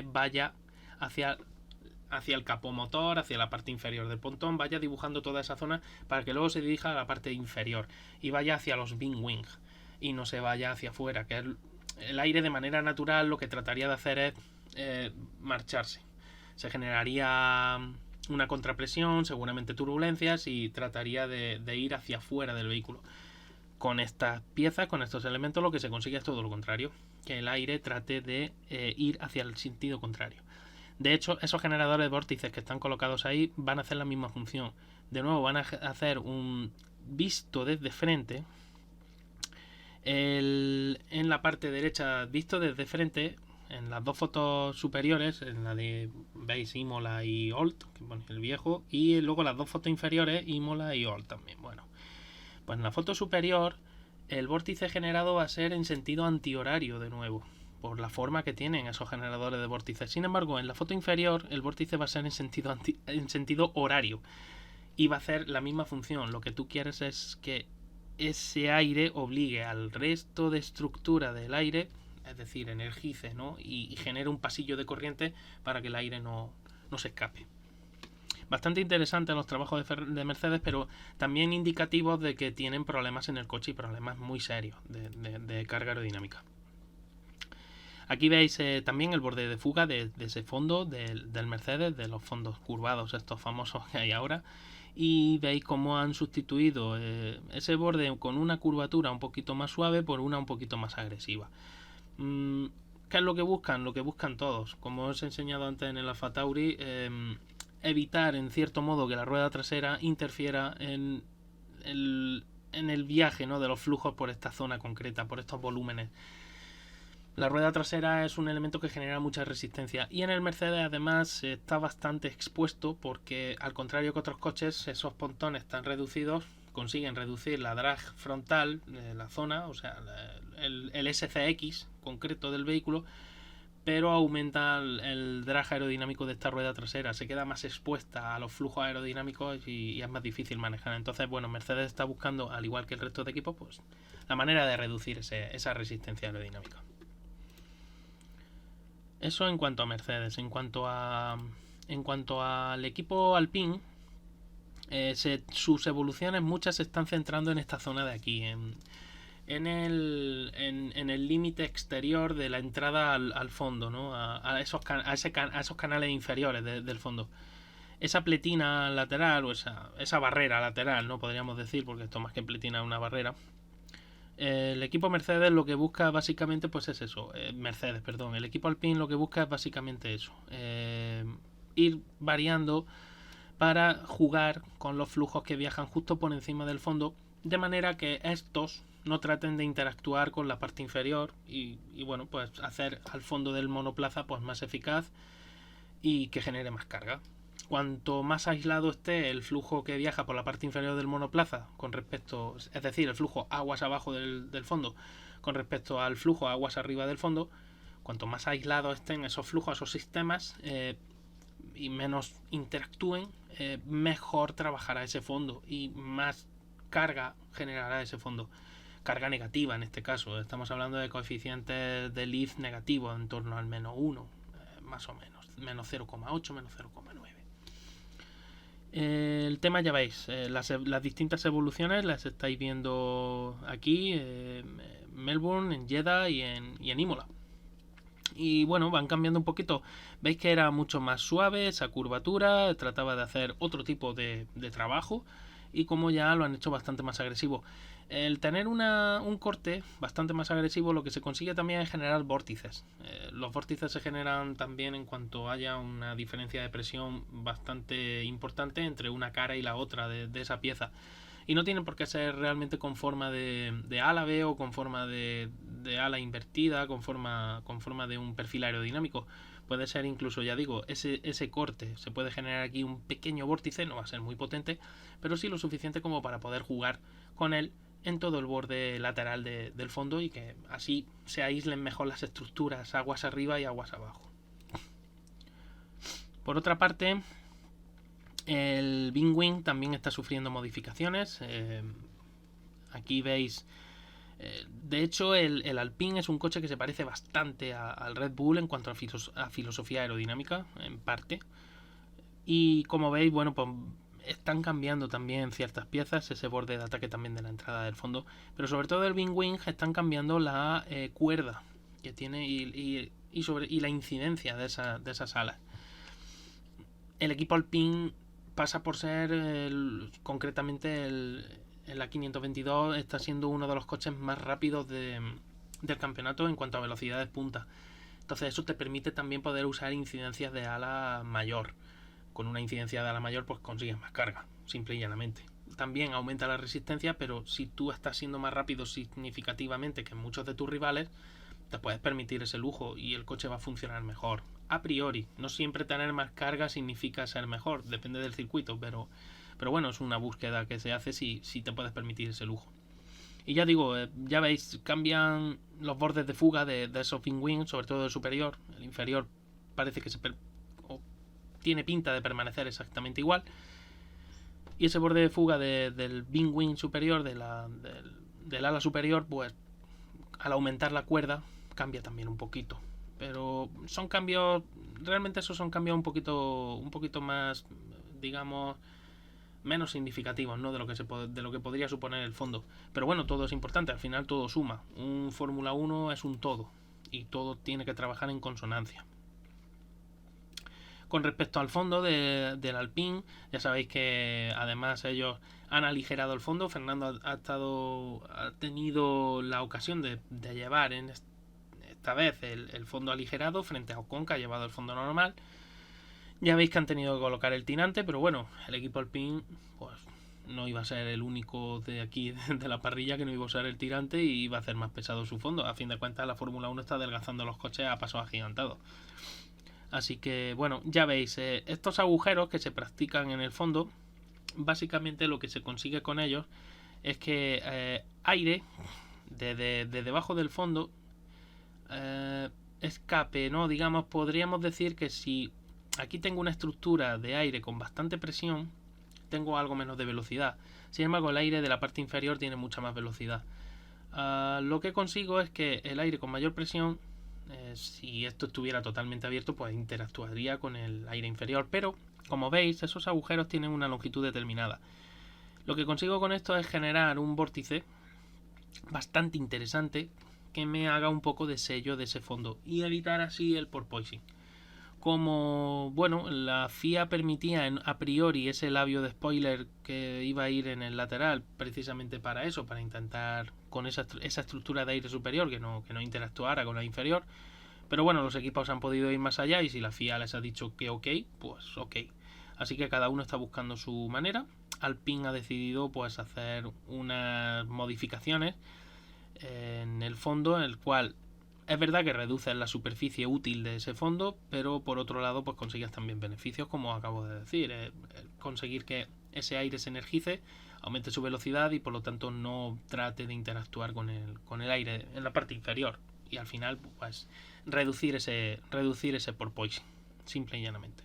vaya hacia el capó motor, hacia la parte inferior del pontón, vaya dibujando toda esa zona para que luego se dirija a la parte inferior y vaya hacia los wing y no se vaya hacia afuera, que el aire de manera natural lo que trataría de hacer es marcharse. Se generaría una contrapresión, seguramente turbulencias, y trataría de ir hacia afuera del vehículo. Con estas piezas, con estos elementos, lo que se consigue es todo lo contrario, que el aire trate de ir hacia el sentido contrario. De hecho, esos generadores de vórtices que están colocados ahí van a hacer la misma función. De nuevo, van a hacer un visto desde frente. En la parte derecha, visto desde frente, en las dos fotos superiores, en la de, veis, Imola y Olt, que pone el viejo, y luego las dos fotos inferiores, Imola y Olt también. Bueno, pues en la foto superior, el vórtice generado va a ser en sentido antihorario de nuevo, por la forma que tienen esos generadores de vórtices. Sin embargo, en la foto inferior, el vórtice va a ser en sentido horario y va a hacer la misma función. Lo que tú quieres es que ese aire obligue al resto de estructura del aire, es decir, energice, ¿no? y genere un pasillo de corriente para que el aire no se escape. Bastante interesante los trabajos de Mercedes, pero también indicativos de que tienen problemas en el coche y problemas muy serios de carga aerodinámica. Aquí veis también el borde de fuga de ese fondo del Mercedes, de los fondos curvados estos famosos que hay ahora, y veis cómo han sustituido ese borde con una curvatura un poquito más suave por una un poquito más agresiva. ¿Qué es lo que buscan? Lo que buscan todos. Como os he enseñado antes en el Alfa Tauri, evitar en cierto modo que la rueda trasera interfiera en el viaje, ¿no?, de los flujos por esta zona concreta, por estos volúmenes. La rueda trasera es un elemento que genera mucha resistencia y en el Mercedes además está bastante expuesto porque, al contrario que otros coches, esos pontones tan reducidos consiguen reducir la drag frontal de la zona, o sea, el SCX concreto del vehículo, pero aumenta el drag aerodinámico de esta rueda trasera, se queda más expuesta a los flujos aerodinámicos y es más difícil manejar. Entonces, bueno, Mercedes está buscando, al igual que el resto de equipos, pues la manera de reducir esa resistencia aerodinámica. Eso en cuanto a Mercedes. En cuanto al equipo Alpine, sus evoluciones muchas se están centrando en esta zona de aquí, en el límite exterior de la entrada al fondo, ¿no? a esos canales inferiores del fondo. Esa pletina lateral, o esa barrera lateral, no podríamos decir, porque esto más que pletina es una barrera. El equipo Mercedes lo que busca básicamente pues es eso. El equipo Alpine lo que busca es básicamente eso. Ir variando para jugar con los flujos que viajan justo por encima del fondo, de manera que estos no traten de interactuar con la parte inferior y bueno, pues hacer al fondo del monoplaza pues más eficaz y que genere más carga. Cuanto más aislado esté el flujo que viaja por la parte inferior del monoplaza con respecto, es decir, el flujo aguas abajo del fondo con respecto al flujo aguas arriba del fondo, cuanto más aislados estén esos flujos, esos sistemas, y menos interactúen, mejor trabajará ese fondo y más carga generará ese fondo. Carga negativa en este caso, estamos hablando de coeficientes de lift negativo en torno al menos 1, más o menos, menos 0,8, menos 0,9. El tema, ya veis, las distintas evoluciones las estáis viendo aquí, en Melbourne, en Jeddah y en Imola. Y bueno, van cambiando un poquito. Veis que era mucho más suave esa curvatura, trataba de hacer otro tipo de trabajo, y como ya lo han hecho bastante más agresivo. El tener un corte bastante más agresivo, lo que se consigue también es generar vórtices. Los vórtices se generan también en cuanto haya una diferencia de presión bastante importante entre una cara y la otra de esa pieza. Y no tienen por qué ser realmente con forma de ala B o con forma de ala invertida, con forma de un perfil aerodinámico. Puede ser incluso, ya digo, ese corte. Se puede generar aquí un pequeño vórtice, no va a ser muy potente, pero sí lo suficiente como para poder jugar con él en todo el borde lateral del fondo y que así se aíslen mejor las estructuras aguas arriba y aguas abajo. Por otra parte, el Wing también está sufriendo modificaciones. Aquí veis, de hecho el Alpine es un coche que se parece bastante al Red Bull en cuanto a filosofía aerodinámica, en parte. Y como veis, bueno, pues están cambiando también ciertas piezas, ese borde de ataque también de la entrada del fondo, pero sobre todo el Wing Wing están cambiando la cuerda que tiene y la incidencia de esas alas. El equipo Alpine pasa por ser concretamente el A522 está siendo uno de los coches más rápidos del campeonato en cuanto a velocidades punta. Entonces eso te permite también poder usar incidencias de ala mayor. Con una incidencia de ala mayor pues consigues más carga, simple y llanamente. También aumenta la resistencia, pero si tú estás siendo más rápido significativamente que muchos de tus rivales, te puedes permitir ese lujo y el coche va a funcionar mejor. A priori, no siempre tener más carga significa ser mejor, depende del circuito, pero bueno, es una búsqueda que se hace si te puedes permitir ese lujo. Y ya digo, ya veis, cambian los bordes de fuga de esos Wing Wing, sobre todo el superior. El inferior parece que tiene pinta de permanecer exactamente igual. Y ese borde de fuga del Wing Wing superior, del ala superior, pues al aumentar la cuerda cambia también un poquito. Pero son cambios, realmente esos son cambios un poquito más, digamos, menos significativos, ¿no? de lo que podría suponer el fondo. Pero bueno, todo es importante, al final todo suma. Un Fórmula 1 es un todo y todo tiene que trabajar en consonancia. Con respecto al fondo del Alpine, ya sabéis que además ellos han aligerado el fondo. Fernando ha tenido la ocasión de llevar esta vez el fondo aligerado frente a Ocon, que ha llevado el fondo normal. Ya veis que han tenido que colocar el tirante, pero bueno, el equipo Alpine pues no iba a ser el único de aquí de la parrilla que no iba a usar el tirante y iba a hacer más pesado su fondo. A fin de cuentas, la Fórmula 1 está adelgazando los coches a pasos agigantados. Así que bueno, ya veis, estos agujeros que se practican en el fondo, básicamente lo que se consigue con ellos es que aire de debajo del fondo escape, ¿no? Digamos, podríamos decir que si aquí tengo una estructura de aire con bastante presión, tengo algo menos de velocidad. Sin embargo, el aire de la parte inferior tiene mucha más velocidad. Lo que consigo es que el aire con mayor presión, si esto estuviera totalmente abierto, pues interactuaría con el aire inferior. Pero, como veis, esos agujeros tienen una longitud determinada. Lo que consigo con esto es generar un vórtice bastante interesante que me haga un poco de sello de ese fondo y evitar así el porpoising. Como, bueno, la FIA permitía a priori ese labio de spoiler que iba a ir en el lateral precisamente para eso, para intentar con esa estructura de aire superior que no interactuara con la inferior. Pero bueno, los equipos han podido ir más allá y si la FIA les ha dicho que ok, pues ok. Así que cada uno está buscando su manera. Alpine ha decidido pues hacer unas modificaciones en el fondo, en el cual es verdad que reduces la superficie útil de ese fondo, pero por otro lado pues consigues también beneficios, como acabo de decir, conseguir que ese aire se energice, aumente su velocidad y por lo tanto no trate de interactuar con el aire en la parte inferior y al final pues reducir ese porpoising, simple y llanamente.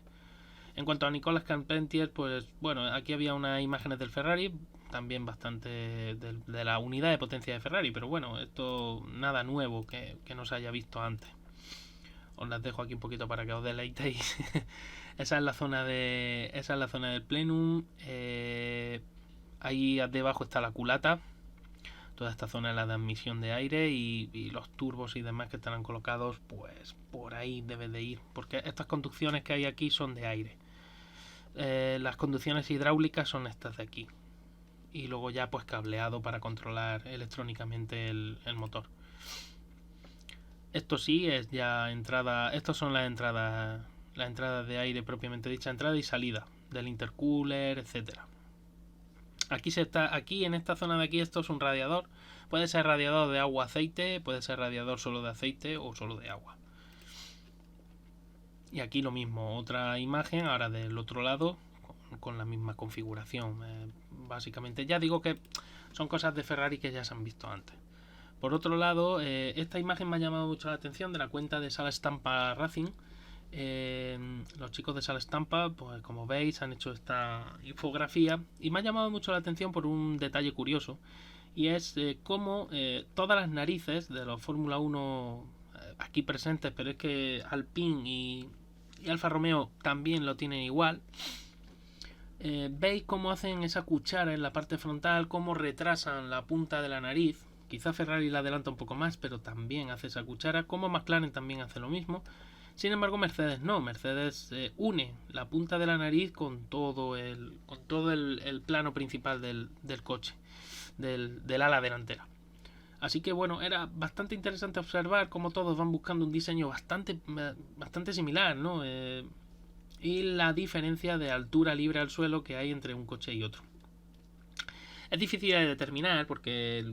En cuanto a Nicolas Carpentier, pues bueno, aquí había unas imágenes del Ferrari, también bastante de la unidad de potencia de Ferrari, pero bueno, esto nada nuevo que no se haya visto antes. Os las dejo aquí un poquito para que os deleitéis. Esa es la zona del plenum. Ahí debajo está la culata. Toda esta zona es la de admisión de aire y los turbos y demás que estarán colocados, pues por ahí deben de ir, porque estas conducciones que hay aquí son de aire. Las conducciones hidráulicas son estas de aquí. Y luego ya pues cableado para controlar electrónicamente el motor. Esto sí es ya entrada. Estos son las entradas de aire propiamente dicha, entrada y salida del intercooler, etcétera. Aquí en esta zona de aquí esto es un radiador. Puede ser radiador de agua-aceite, puede ser radiador solo de aceite o solo de agua. Y aquí lo mismo, otra imagen ahora del otro lado con la misma configuración. Básicamente ya digo que son cosas de Ferrari que ya se han visto antes. Por otro lado, esta imagen me ha llamado mucho la atención de la cuenta de Sala Stampa Racing. Los chicos de Sala Stampa, pues como veis, han hecho esta infografía y me ha llamado mucho la atención por un detalle curioso, y es cómo todas las narices de los Fórmula 1 aquí presentes, pero es que Alpine y Alfa Romeo también lo tienen igual. Veis cómo hacen esa cuchara en la parte frontal, cómo retrasan la punta de la nariz. Quizá Ferrari la adelanta un poco más, pero también hace esa cuchara. Como McLaren también hace lo mismo. Sin embargo, Mercedes no. Mercedes une la punta de la nariz con todo el plano principal del coche, del ala delantera. Así que bueno, era bastante interesante observar cómo todos van buscando un diseño bastante similar, ¿no? Y la diferencia de altura libre al suelo que hay entre un coche y otro. Es difícil de determinar porque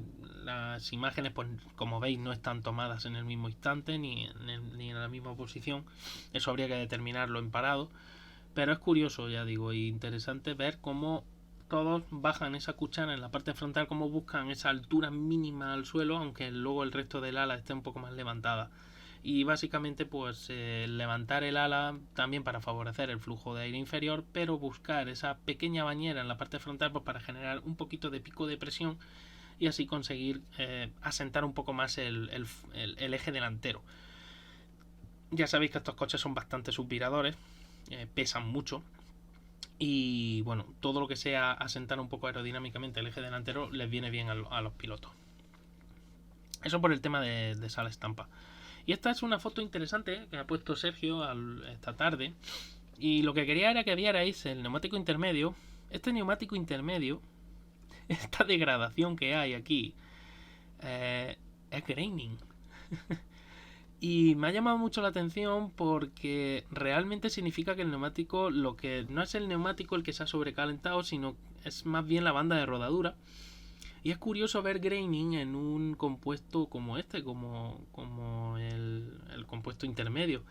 las imágenes, pues como veis, no están tomadas en el mismo instante ni en la misma posición. Eso habría que determinarlo en parado. Pero es curioso, ya digo, y interesante ver cómo todos bajan esa cuchara en la parte frontal, cómo buscan esa altura mínima al suelo, aunque luego el resto del ala esté un poco más levantada. Y básicamente pues levantar el ala también para favorecer el flujo de aire inferior, pero buscar esa pequeña bañera en la parte frontal pues para generar un poquito de pico de presión y así conseguir asentar un poco más el eje delantero. Ya sabéis que estos coches son bastante suspiradores, pesan mucho y bueno, todo lo que sea asentar un poco aerodinámicamente el eje delantero les viene bien a los pilotos. Eso por el tema de esa estampa. Y esta es una foto interesante que ha puesto Sergio esta tarde. Y lo que quería era que vierais el neumático intermedio. Este neumático intermedio, esta degradación que hay aquí, es graining. Y me ha llamado mucho la atención porque realmente significa que el neumático, lo que no es el neumático el que se ha sobrecalentado, sino es más bien la banda de rodadura. Y es curioso ver graining en un compuesto como este, como el compuesto intermedio.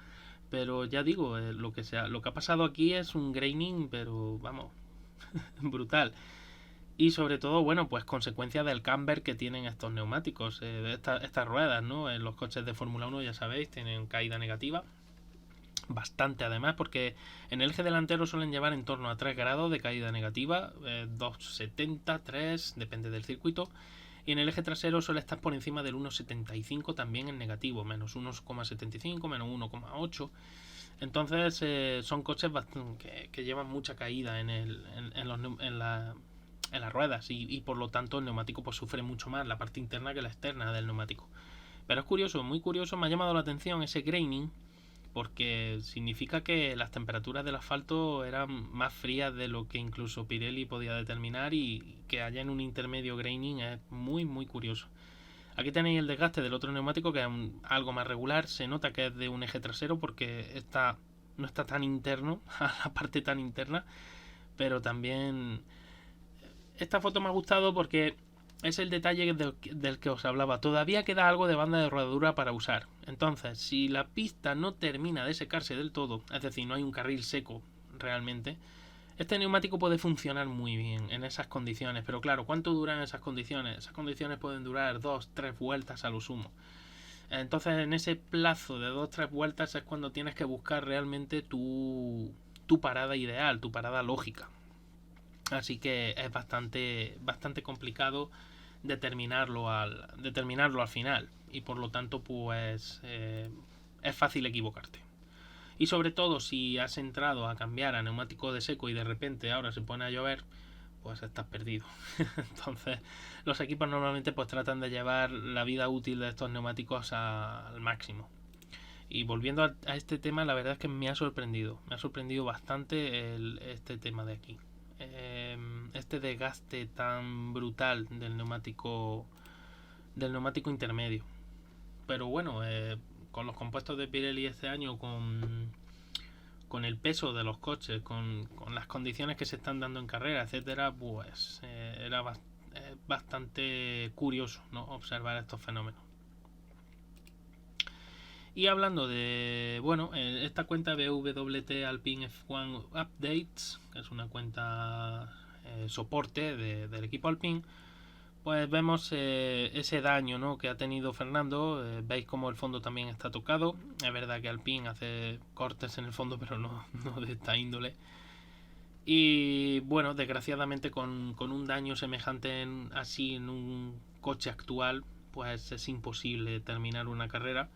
Pero ya digo, lo que ha pasado aquí es un graining, pero vamos, brutal. Y sobre todo, bueno, pues consecuencia del camber que tienen estos neumáticos, estas ruedas, ¿no? En los coches de Fórmula 1, ya sabéis, tienen caída negativa. Bastante además, porque en el eje delantero suelen llevar en torno a 3 grados de caída negativa, 2,70, 3, depende del circuito, y en el eje trasero suele estar por encima del 1,75 también en negativo, menos 1,75, menos 1,8. Entonces son coches que llevan mucha caída en las ruedas y por lo tanto el neumático pues sufre mucho más la parte interna que la externa del neumático. Pero es curioso, muy curioso, me ha llamado la atención ese graining, porque significa que las temperaturas del asfalto eran más frías de lo que incluso Pirelli podía determinar, y que haya en un intermedio graining es muy muy curioso. Aquí tenéis el desgaste del otro neumático, que es algo más regular. Se nota que es de un eje trasero porque no está tan interno, a la parte tan interna, pero también esta foto me ha gustado porque es el detalle del que os hablaba. Todavía queda algo de banda de rodadura para usar. Entonces, si la pista no termina de secarse del todo, es decir, no hay un carril seco realmente, este neumático puede funcionar muy bien en esas condiciones. Pero claro, ¿cuánto duran esas condiciones? Esas condiciones pueden durar 2-3 vueltas a lo sumo. Entonces, en ese plazo de 2-3 vueltas es cuando tienes que buscar realmente tu parada ideal, tu parada lógica. Así que es bastante complicado determinarlo al final, y por lo tanto pues es fácil equivocarte. Y sobre todo si has entrado a cambiar a neumático de seco y de repente ahora se pone a llover, pues estás perdido. Entonces los equipos normalmente pues tratan de llevar la vida útil de estos neumáticos al máximo. Y volviendo a este tema, la verdad es que me ha sorprendido bastante este tema de aquí. Este desgaste tan brutal del neumático intermedio. Pero bueno, con los compuestos de Pirelli este año, con el peso de los coches, con las condiciones que se están dando en carrera, etcétera, pues era bastante curioso, ¿no?, observar estos fenómenos. Y hablando de, bueno, esta cuenta BWT Alpine F1 Updates, que es una cuenta soporte del equipo Alpine, pues vemos ese daño, ¿no?, que ha tenido Fernando. Veis como el fondo también está tocado. Es verdad que Alpine hace cortes en el fondo, pero no de esta índole. Y bueno, desgraciadamente con un daño semejante así en un coche actual, pues es imposible terminar una carrera,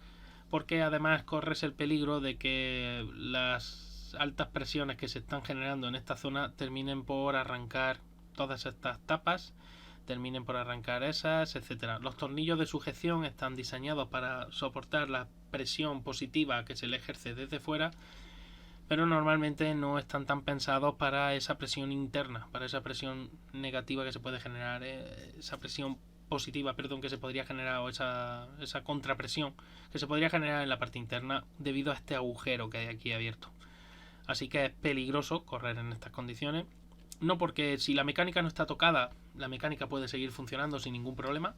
porque además corres el peligro de que las altas presiones que se están generando en esta zona terminen por arrancar todas estas tapas, terminen por arrancar esas, etcétera. Los tornillos de sujeción están diseñados para soportar la presión positiva que se le ejerce desde fuera, pero normalmente no están tan pensados para esa presión interna, para esa presión negativa que se puede generar, esa presión positiva, perdón, que se podría generar, o esa contrapresión que se podría generar en la parte interna debido a este agujero que hay aquí abierto. Así que es peligroso correr en estas condiciones. No porque si la mecánica no está tocada, la mecánica puede seguir funcionando sin ningún problema,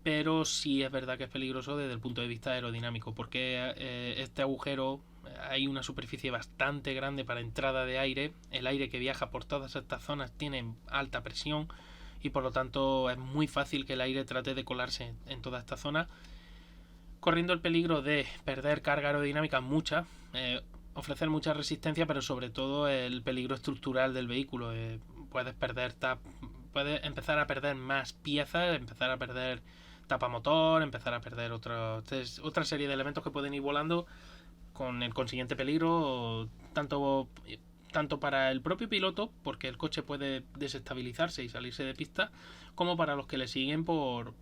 pero sí es verdad que es peligroso desde el punto de vista aerodinámico, porque este agujero, hay una superficie bastante grande para entrada de aire, el aire que viaja por todas estas zonas tiene alta presión y por lo tanto es muy fácil que el aire trate de colarse en toda esta zona, corriendo el peligro de perder carga aerodinámica mucha, ofrecer mucha resistencia, pero sobre todo el peligro estructural del vehículo. Puedes empezar a perder más piezas, empezar a perder tapamotor, empezar a perder otra serie de elementos que pueden ir volando, con el consiguiente peligro tanto para el propio piloto, porque el coche puede desestabilizarse y salirse de pista, como para los que le siguen por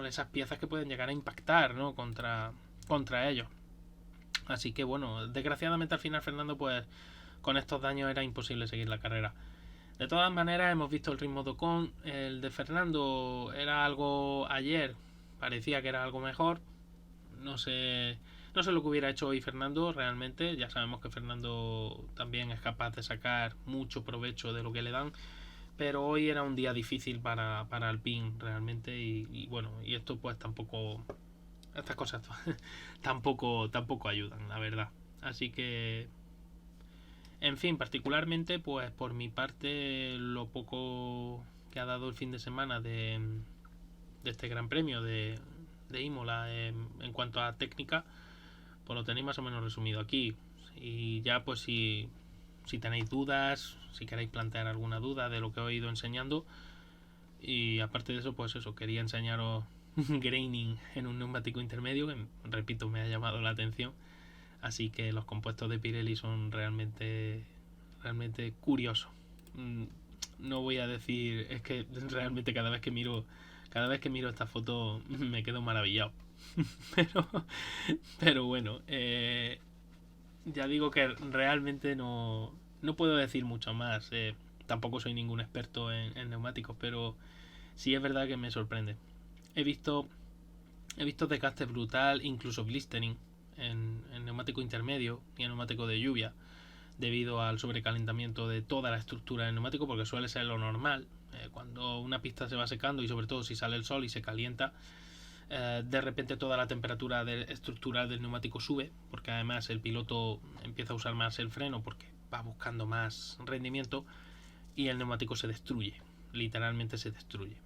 esas piezas que pueden llegar a impactar, ¿no?, contra ellos. Así que bueno, desgraciadamente al final, Fernando, pues con estos daños era imposible seguir la carrera. De todas maneras, hemos visto el ritmo de Ocon. El de Fernando era algo ayer, parecía que era algo mejor. No sé lo que hubiera hecho hoy Fernando realmente. Ya sabemos que Fernando también es capaz de sacar mucho provecho de lo que le dan, pero hoy era un día difícil para Alpine realmente, y bueno, y esto pues tampoco, estas cosas tampoco ayudan, la verdad. Así que, en fin, particularmente pues por mi parte, lo poco que ha dado el fin de semana de este Gran Premio de Imola en cuanto a técnica, pues lo tenéis más o menos resumido aquí. Y ya pues si tenéis dudas, si queréis plantear alguna duda de lo que he ido enseñando, y aparte de eso, pues eso, quería enseñaros graining en un neumático intermedio, que repito, me ha llamado la atención. Así que los compuestos de Pirelli son realmente curiosos. No voy a decir, es que realmente cada vez que miro esta foto me quedo maravillado. pero bueno, ya digo que realmente no puedo decir mucho más. Tampoco soy ningún experto en neumáticos, pero sí es verdad que me sorprende. He visto desgaste brutal, incluso blistering en neumático intermedio y en neumático de lluvia, debido al sobrecalentamiento de toda la estructura del neumático, porque suele ser lo normal. Cuando una pista se va secando, y sobre todo si sale el sol y se calienta, de repente toda la temperatura estructural del neumático sube, porque además el piloto empieza a usar más el freno porque va buscando más rendimiento, y el neumático se destruye, literalmente se destruye.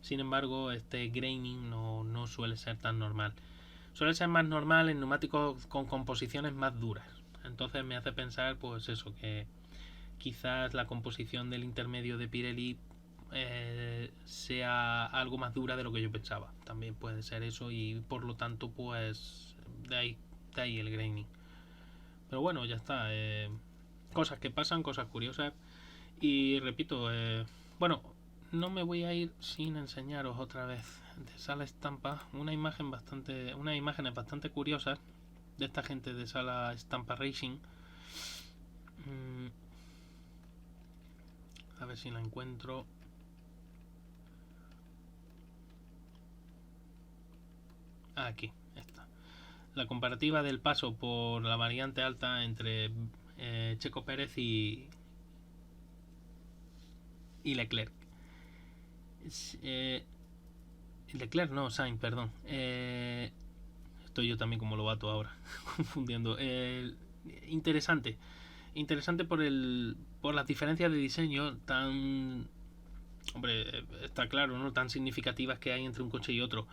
Sin embargo, este graining no suele ser tan normal. Suele ser más normal en neumáticos con composiciones más duras. Entonces me hace pensar, pues eso, que quizás la composición del intermedio de Pirelli sea algo más dura de lo que yo pensaba. También puede ser eso, y por lo tanto, pues de ahí el graining. Pero bueno, ya está. Cosas que pasan, cosas curiosas. Y repito, bueno, no me voy a ir sin enseñaros otra vez de Sala Estampa unas imágenes bastante curiosas de esta gente de Sala Estampa Racing. A ver si la encuentro. Aquí está. La comparativa del paso por la variante alta entre Checo Pérez y Leclerc. Leclerc no, Sainz, perdón. Estoy yo también como lobato ahora, confundiendo. Interesante por las diferencias de diseño tan, hombre, está claro, ¿no?, tan significativas que hay entre un coche y otro.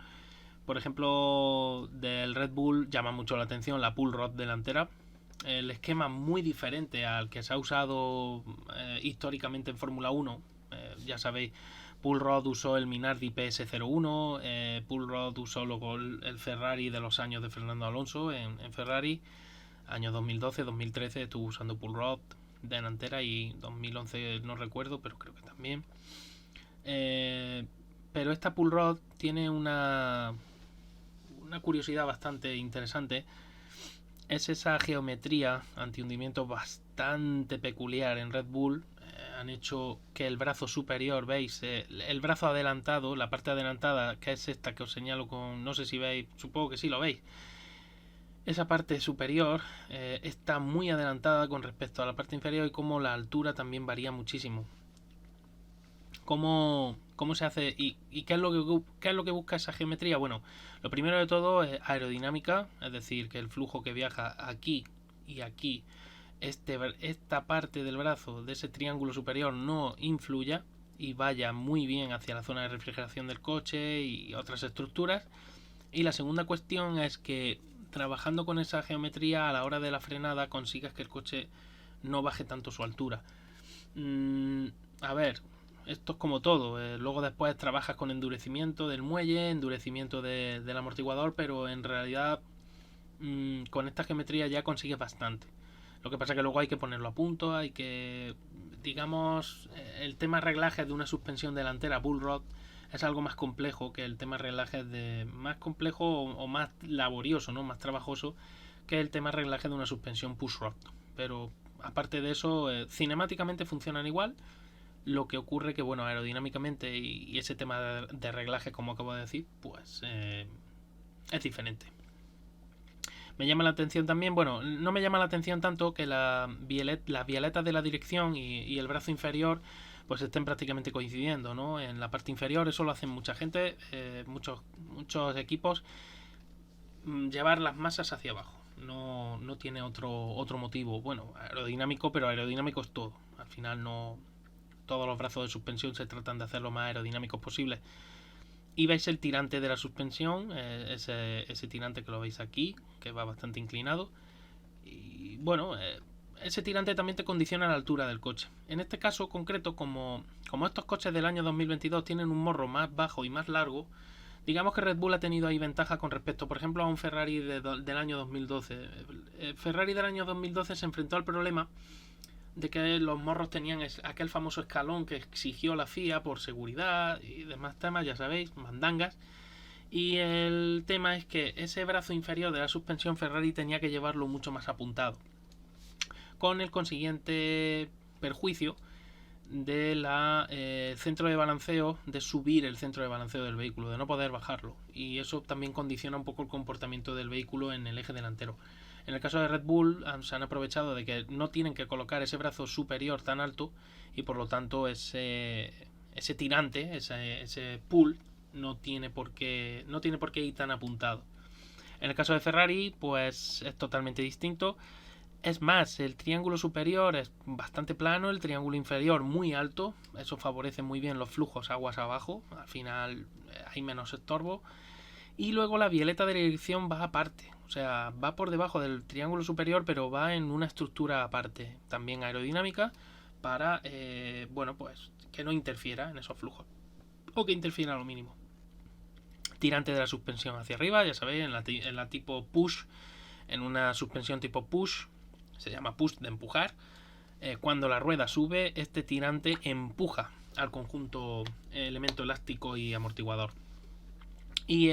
Por ejemplo, del Red Bull llama mucho la atención la pull rod delantera, el esquema muy diferente al que se ha usado históricamente en Fórmula 1. Ya sabéis, Paul Rod usó el Minardi PS01, Paul Rod usó luego el Ferrari de los años de Fernando Alonso en Ferrari, años 2012, 2013 estuvo usando Paul Rod de delantera y 2011 no recuerdo, pero creo que también. Pero esta Paul Rod tiene una curiosidad bastante interesante. Es esa geometría antihundimiento bastante peculiar en Red Bull. Han hecho que el brazo superior, veis, el brazo adelantado, la parte adelantada, que es esta que os señalo con, no sé si veis, supongo que sí lo veis. Esa parte superior está muy adelantada con respecto a la parte inferior y como la altura también varía muchísimo. ¿Cómo se hace y qué es lo que busca esa geometría? Bueno, lo primero de todo es aerodinámica, es decir, que el flujo que viaja aquí y aquí, esta parte del brazo de ese triángulo superior no influya y vaya muy bien hacia la zona de refrigeración del coche y otras estructuras. Y la segunda cuestión es que trabajando con esa geometría a la hora de la frenada consigas que el coche no baje tanto su altura. A ver, esto es como todo. Luego después trabajas con endurecimiento del muelle, endurecimiento del amortiguador, pero en realidad con esta geometría ya consigues bastante. Lo que pasa es que luego hay que ponerlo a punto, hay que, digamos, el tema reglajes de una suspensión delantera Bull Rod es algo más complejo que el tema reglajes de más complejo o más laborioso, ¿no? Más trabajoso que el tema reglaje de una suspensión push rod. Pero aparte de eso, cinemáticamente funcionan igual. Lo que ocurre que, bueno, aerodinámicamente y ese tema de reglaje, como acabo de decir, pues es diferente. Me llama la atención también, bueno, no me llama la atención tanto que las violetas de la dirección y el brazo inferior pues estén prácticamente coincidiendo, ¿no? En la parte inferior eso lo hacen mucha gente, muchos equipos, llevar las masas hacia abajo. No tiene otro motivo. Bueno, aerodinámico, pero aerodinámico es todo. Al final no todos los brazos de suspensión se tratan de hacer lo más aerodinámicos posible. Y veis el tirante de la suspensión, ese tirante que lo veis aquí, que va bastante inclinado. Y bueno, ese tirante también te condiciona la altura del coche. En este caso concreto, como estos coches del año 2022 tienen un morro más bajo y más largo, digamos que Red Bull ha tenido ahí ventaja con respecto, por ejemplo, a un Ferrari del año 2012. El Ferrari del año 2012 se enfrentó al problema de que los morros tenían aquel famoso escalón que exigió la FIA por seguridad y demás temas, ya sabéis, mandangas. Y el tema es que ese brazo inferior de la suspensión Ferrari tenía que llevarlo mucho más apuntado, con el consiguiente perjuicio de centro de balanceo, de subir el centro de balanceo del vehículo, de no poder bajarlo. Y eso también condiciona un poco el comportamiento del vehículo en el eje delantero. En el caso de Red Bull se han aprovechado de que no tienen que colocar ese brazo superior tan alto y por lo tanto ese tirante, ese pull no tiene por qué ir tan apuntado. En el caso de Ferrari pues es totalmente distinto. Es más, el triángulo superior es bastante plano, el triángulo inferior muy alto, eso favorece muy bien los flujos aguas abajo, al final hay menos estorbo. Y luego la violeta de dirección va aparte, o sea, va por debajo del triángulo superior, pero va en una estructura aparte, también aerodinámica, para, bueno, pues que no interfiera en esos flujos, o que interfiera a lo mínimo. Tirante de la suspensión hacia arriba, ya sabéis, en la tipo push, en una suspensión tipo push, se llama push de empujar. Cuando la rueda sube, este tirante empuja al conjunto elemento elástico y amortiguador. Y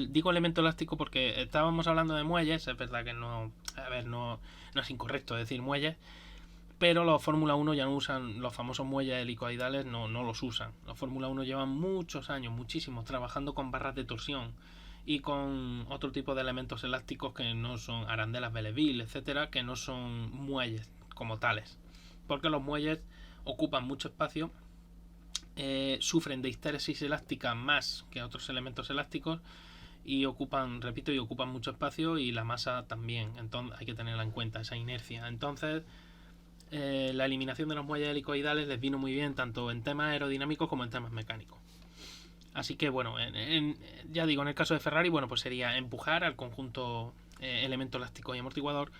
digo elemento elástico porque estábamos hablando de muelles, es verdad que no es incorrecto decir muelles, pero los Fórmula 1 ya no usan los famosos muelles helicoidales, no los usan. Los Fórmula 1 llevan muchos años, muchísimos, trabajando con barras de torsión y con otro tipo de elementos elásticos que no son arandelas Belleville, etcétera, que no son muelles como tales, porque los muelles ocupan mucho espacio, sufren de histéresis elástica más que otros elementos elásticos y ocupan mucho espacio y la masa también, entonces hay que tenerla en cuenta, esa inercia. Entonces la eliminación de los muelles helicoidales les vino muy bien tanto en temas aerodinámicos como en temas mecánicos. Así que bueno, ya digo, en el caso de Ferrari, bueno, pues sería empujar al conjunto elemento elástico y amortiguador.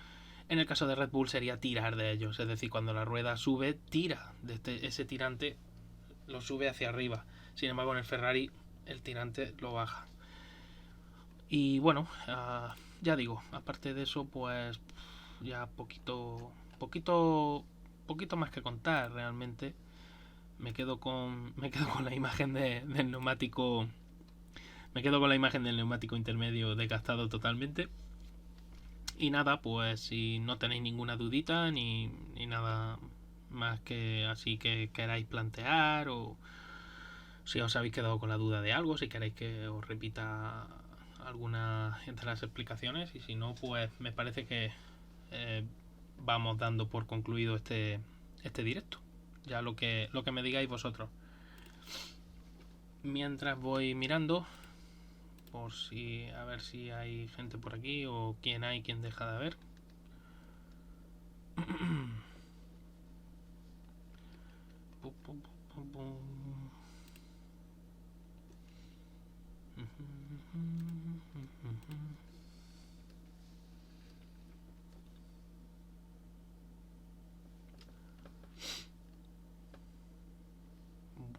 En el caso de Red Bull sería tirar de ellos, es decir, cuando la rueda sube, tira de ese tirante, lo sube hacia arriba. Sin embargo, en el Ferrari el tirante lo baja. Y bueno, ya digo, aparte de eso, pues ya poquito más que contar realmente. Me quedo con la imagen del neumático. Me quedo con la imagen del neumático intermedio desgastado totalmente. Y nada, pues si no tenéis ninguna dudita ni nada más que así que queráis plantear, o si os habéis quedado con la duda de algo, si queréis que os repita alguna entre las explicaciones, y si no, pues me parece que vamos dando por concluido este directo. Ya lo que me digáis vosotros. Mientras voy mirando por si a ver si hay gente por aquí o quién deja de haber.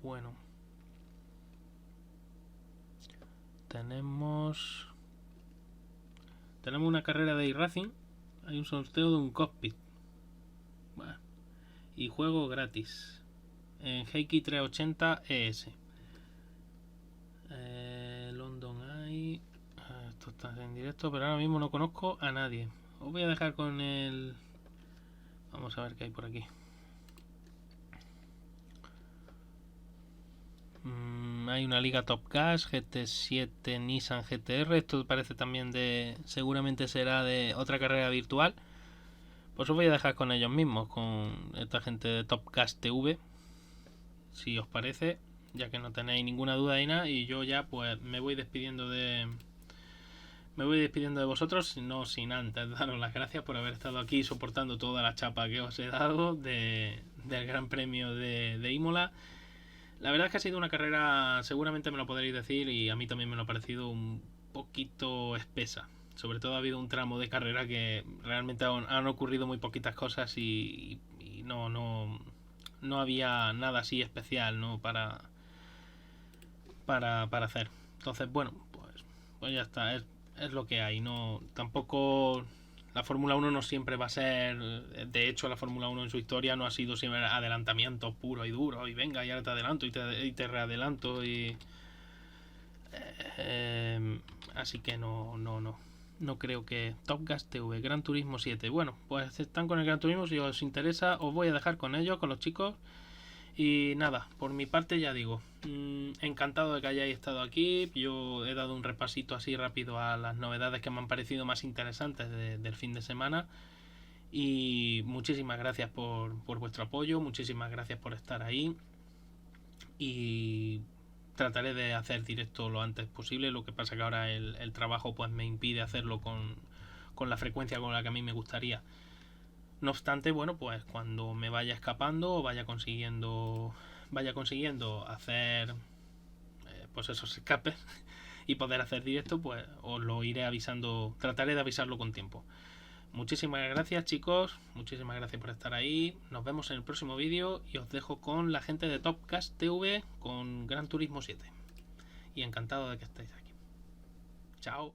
Bueno, tenemos una carrera de iRacing. Hay un sorteo de un cockpit. Bueno, y juego gratis en Heikki 380 ES. London Eye. Esto está en directo, pero ahora mismo no conozco a nadie. Os voy a dejar con el... Vamos a ver qué hay por aquí. Hay una liga Top Gas, GT7 Nissan GTR. Esto parece también de... Seguramente será de otra carrera virtual. Pues os voy a dejar con ellos mismos, con esta gente de Top Gas TV, si os parece, ya que no tenéis ninguna duda ni nada. Y yo ya pues me voy despidiendo de vosotros, no sin antes daros las gracias por haber estado aquí soportando toda la chapa que os he dado del Gran Premio de Imola. La verdad es que ha sido una carrera, seguramente me lo podréis decir, y a mí también me lo ha parecido un poquito espesa. Sobre todo ha habido un tramo de carrera que realmente han ocurrido muy poquitas cosas y no había nada así especial, ¿no? para hacer. Entonces, bueno, pues ya está, es lo que hay. No, tampoco la Fórmula 1 no siempre va a ser... De hecho, la Fórmula 1 en su historia no ha sido siempre adelantamiento puro y duro, y venga, y ahora te adelanto y te readelanto, y... así que no creo que... Top Gas TV, Gran Turismo 7. Bueno, pues están con el Gran Turismo. Si os interesa, os voy a dejar con ellos, con los chicos. Y nada, por mi parte ya digo, encantado de que hayáis estado aquí. Yo he dado un repasito así rápido a las novedades que me han parecido más interesantes del fin de semana. Y muchísimas gracias por vuestro apoyo, muchísimas gracias por estar ahí. Y trataré de hacer directo lo antes posible. Lo que pasa que ahora el trabajo pues me impide hacerlo con la frecuencia con la que a mí me gustaría. No obstante, bueno, pues cuando me vaya escapando o vaya consiguiendo hacer pues esos escapes y poder hacer directo, pues os lo iré avisando, trataré de avisarlo con tiempo. Muchísimas gracias, chicos, muchísimas gracias por estar ahí. Nos vemos en el próximo vídeo y os dejo con la gente de Top Gas TV con Gran Turismo 7. Y encantado de que estéis aquí. Chao.